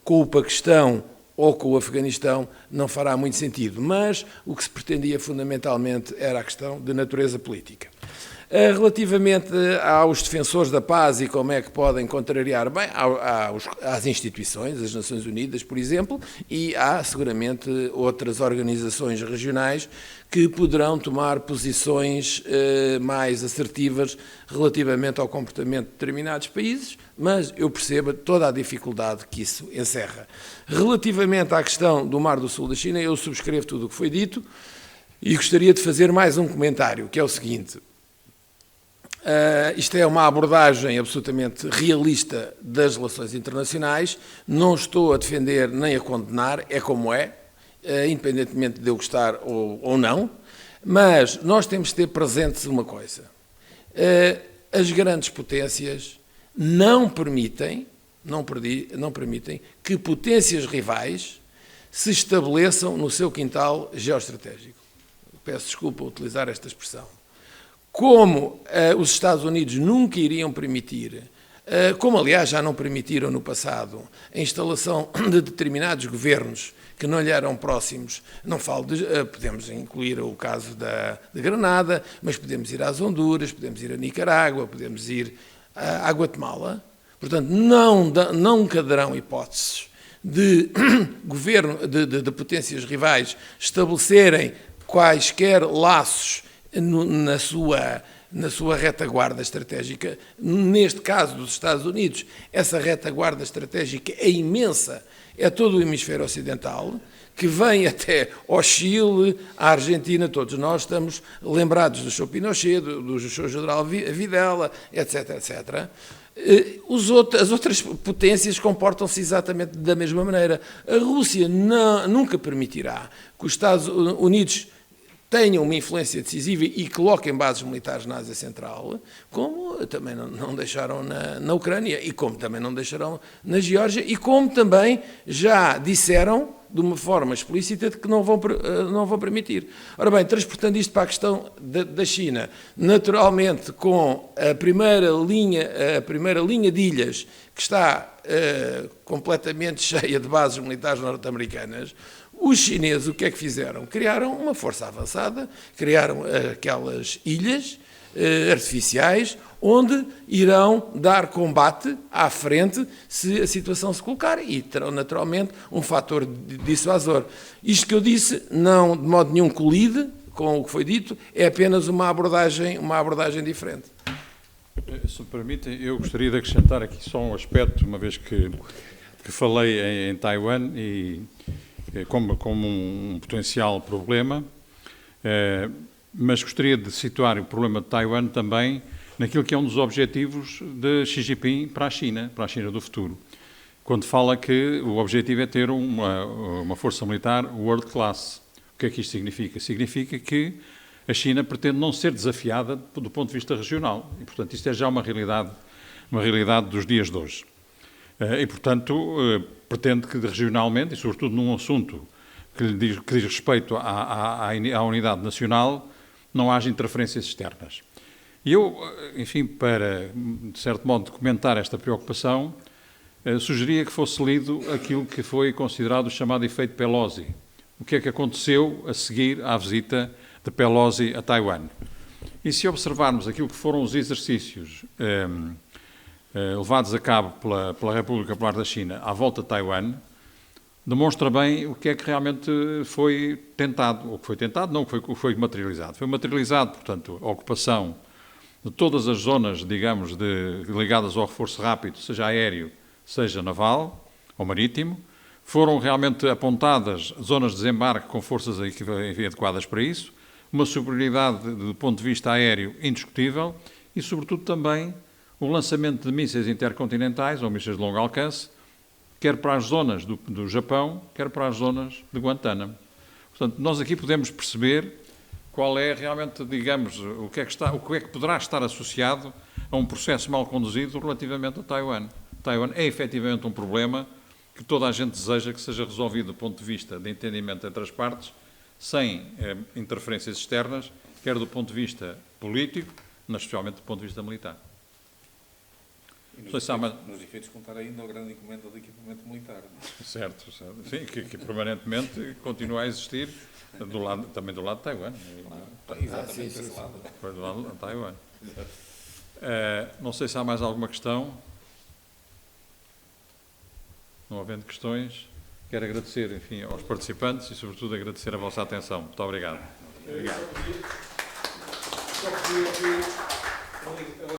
com o Paquistão ou com o Afeganistão não fará muito sentido, mas o que se pretendia fundamentalmente era a questão de natureza política. Relativamente aos defensores da paz e como é que podem contrariar, bem, às instituições, as Nações Unidas, por exemplo, e há seguramente outras organizações regionais que poderão tomar posições mais assertivas relativamente ao comportamento de determinados países, mas eu percebo toda a dificuldade que isso encerra. Relativamente à questão do Mar do Sul da China, eu subscrevo tudo o que foi dito e gostaria de fazer mais um comentário, que é o seguinte. Isto é uma abordagem absolutamente realista das relações internacionais, não estou a defender nem a condenar, é como é, independentemente de eu gostar ou não, mas nós temos de ter presentes uma coisa. As grandes potências não permitem que potências rivais se estabeleçam no seu quintal geoestratégico. Peço desculpa utilizar esta expressão. Como os Estados Unidos nunca iriam permitir, como aliás já não permitiram no passado, a instalação de determinados governos que não lhe eram próximos, não falo podemos incluir o caso de Granada, mas podemos ir às Honduras, podemos ir a Nicarágua, podemos ir à Guatemala. Portanto, nunca darão hipóteses de de potências rivais estabelecerem quaisquer laços na sua retaguarda estratégica. Neste caso dos Estados Unidos, essa retaguarda estratégica é imensa, é todo o hemisfério ocidental, que vem até ao Chile, à Argentina, todos nós estamos lembrados do Sr. Pinochet, do Sr. General Videla, etc., etc., as outras potências comportam-se exatamente da mesma maneira. A Rússia nunca permitirá que os Estados Unidos tenham uma influência decisiva e coloquem bases militares na Ásia Central, como também não deixaram na Ucrânia, e como também não deixarão na Geórgia, e como também já disseram de uma forma explícita de que não vão permitir. Ora bem, transportando isto para a questão da China, naturalmente com a primeira linha de ilhas que está completamente cheia de bases militares norte-americanas, os chineses o que é que fizeram? Criaram uma força avançada, criaram aquelas ilhas artificiais onde irão dar combate à frente se a situação se colocar e terão naturalmente um fator dissuasor. Isto que eu disse não de modo nenhum colide com o que foi dito, é apenas uma abordagem diferente. Se me permitem, eu gostaria de acrescentar aqui só um aspecto, uma vez que falei em Taiwan e como um potencial problema, mas gostaria de situar o problema de Taiwan também naquilo que é um dos objetivos de Xi Jinping para a China do futuro, quando fala que o objetivo é ter uma força militar world class. O que é que isto significa? Significa que a China pretende não ser desafiada do ponto de vista regional, e, portanto, isto é já uma realidade dos dias de hoje. E, portanto, pretende que regionalmente, e sobretudo num assunto que diz respeito à unidade nacional, não haja interferências externas. E eu, enfim, para, de certo modo, documentar esta preocupação, sugeria que fosse lido aquilo que foi considerado o chamado efeito Pelosi. O que é que aconteceu a seguir à visita de Pelosi a Taiwan? E se observarmos aquilo que foram os exercícios levados a cabo pela República Popular da China à volta de Taiwan, demonstra bem o que é que realmente foi tentado, ou que foi tentado, não, o que foi materializado. Foi materializado, portanto, a ocupação de todas as zonas, digamos, ligadas ao reforço rápido, seja aéreo, seja naval ou marítimo. Foram realmente apontadas zonas de desembarque com forças adequadas para isso, uma superioridade do ponto de vista aéreo indiscutível e, sobretudo, também o lançamento de mísseis intercontinentais ou mísseis de longo alcance, quer para as zonas do Japão, quer para as zonas de Guantánamo. Portanto, nós aqui podemos perceber qual é realmente, digamos, o que é que poderá estar associado a um processo mal conduzido relativamente a Taiwan. Taiwan é efetivamente um problema que toda a gente deseja que seja resolvido do ponto de vista de entendimento entre as partes, sem interferências externas, quer do ponto de vista político, mas especialmente do ponto de vista militar. E nos efeitos contar ainda a grande encomenda de equipamento militar. Certo. Sim, que permanentemente continua a existir também do lado de Taiwan. Exatamente desse lado. Do lado de Taiwan. Não sei se há mais alguma questão. Não havendo questões, quero agradecer, enfim, aos participantes e, sobretudo, agradecer a vossa atenção. Muito obrigado.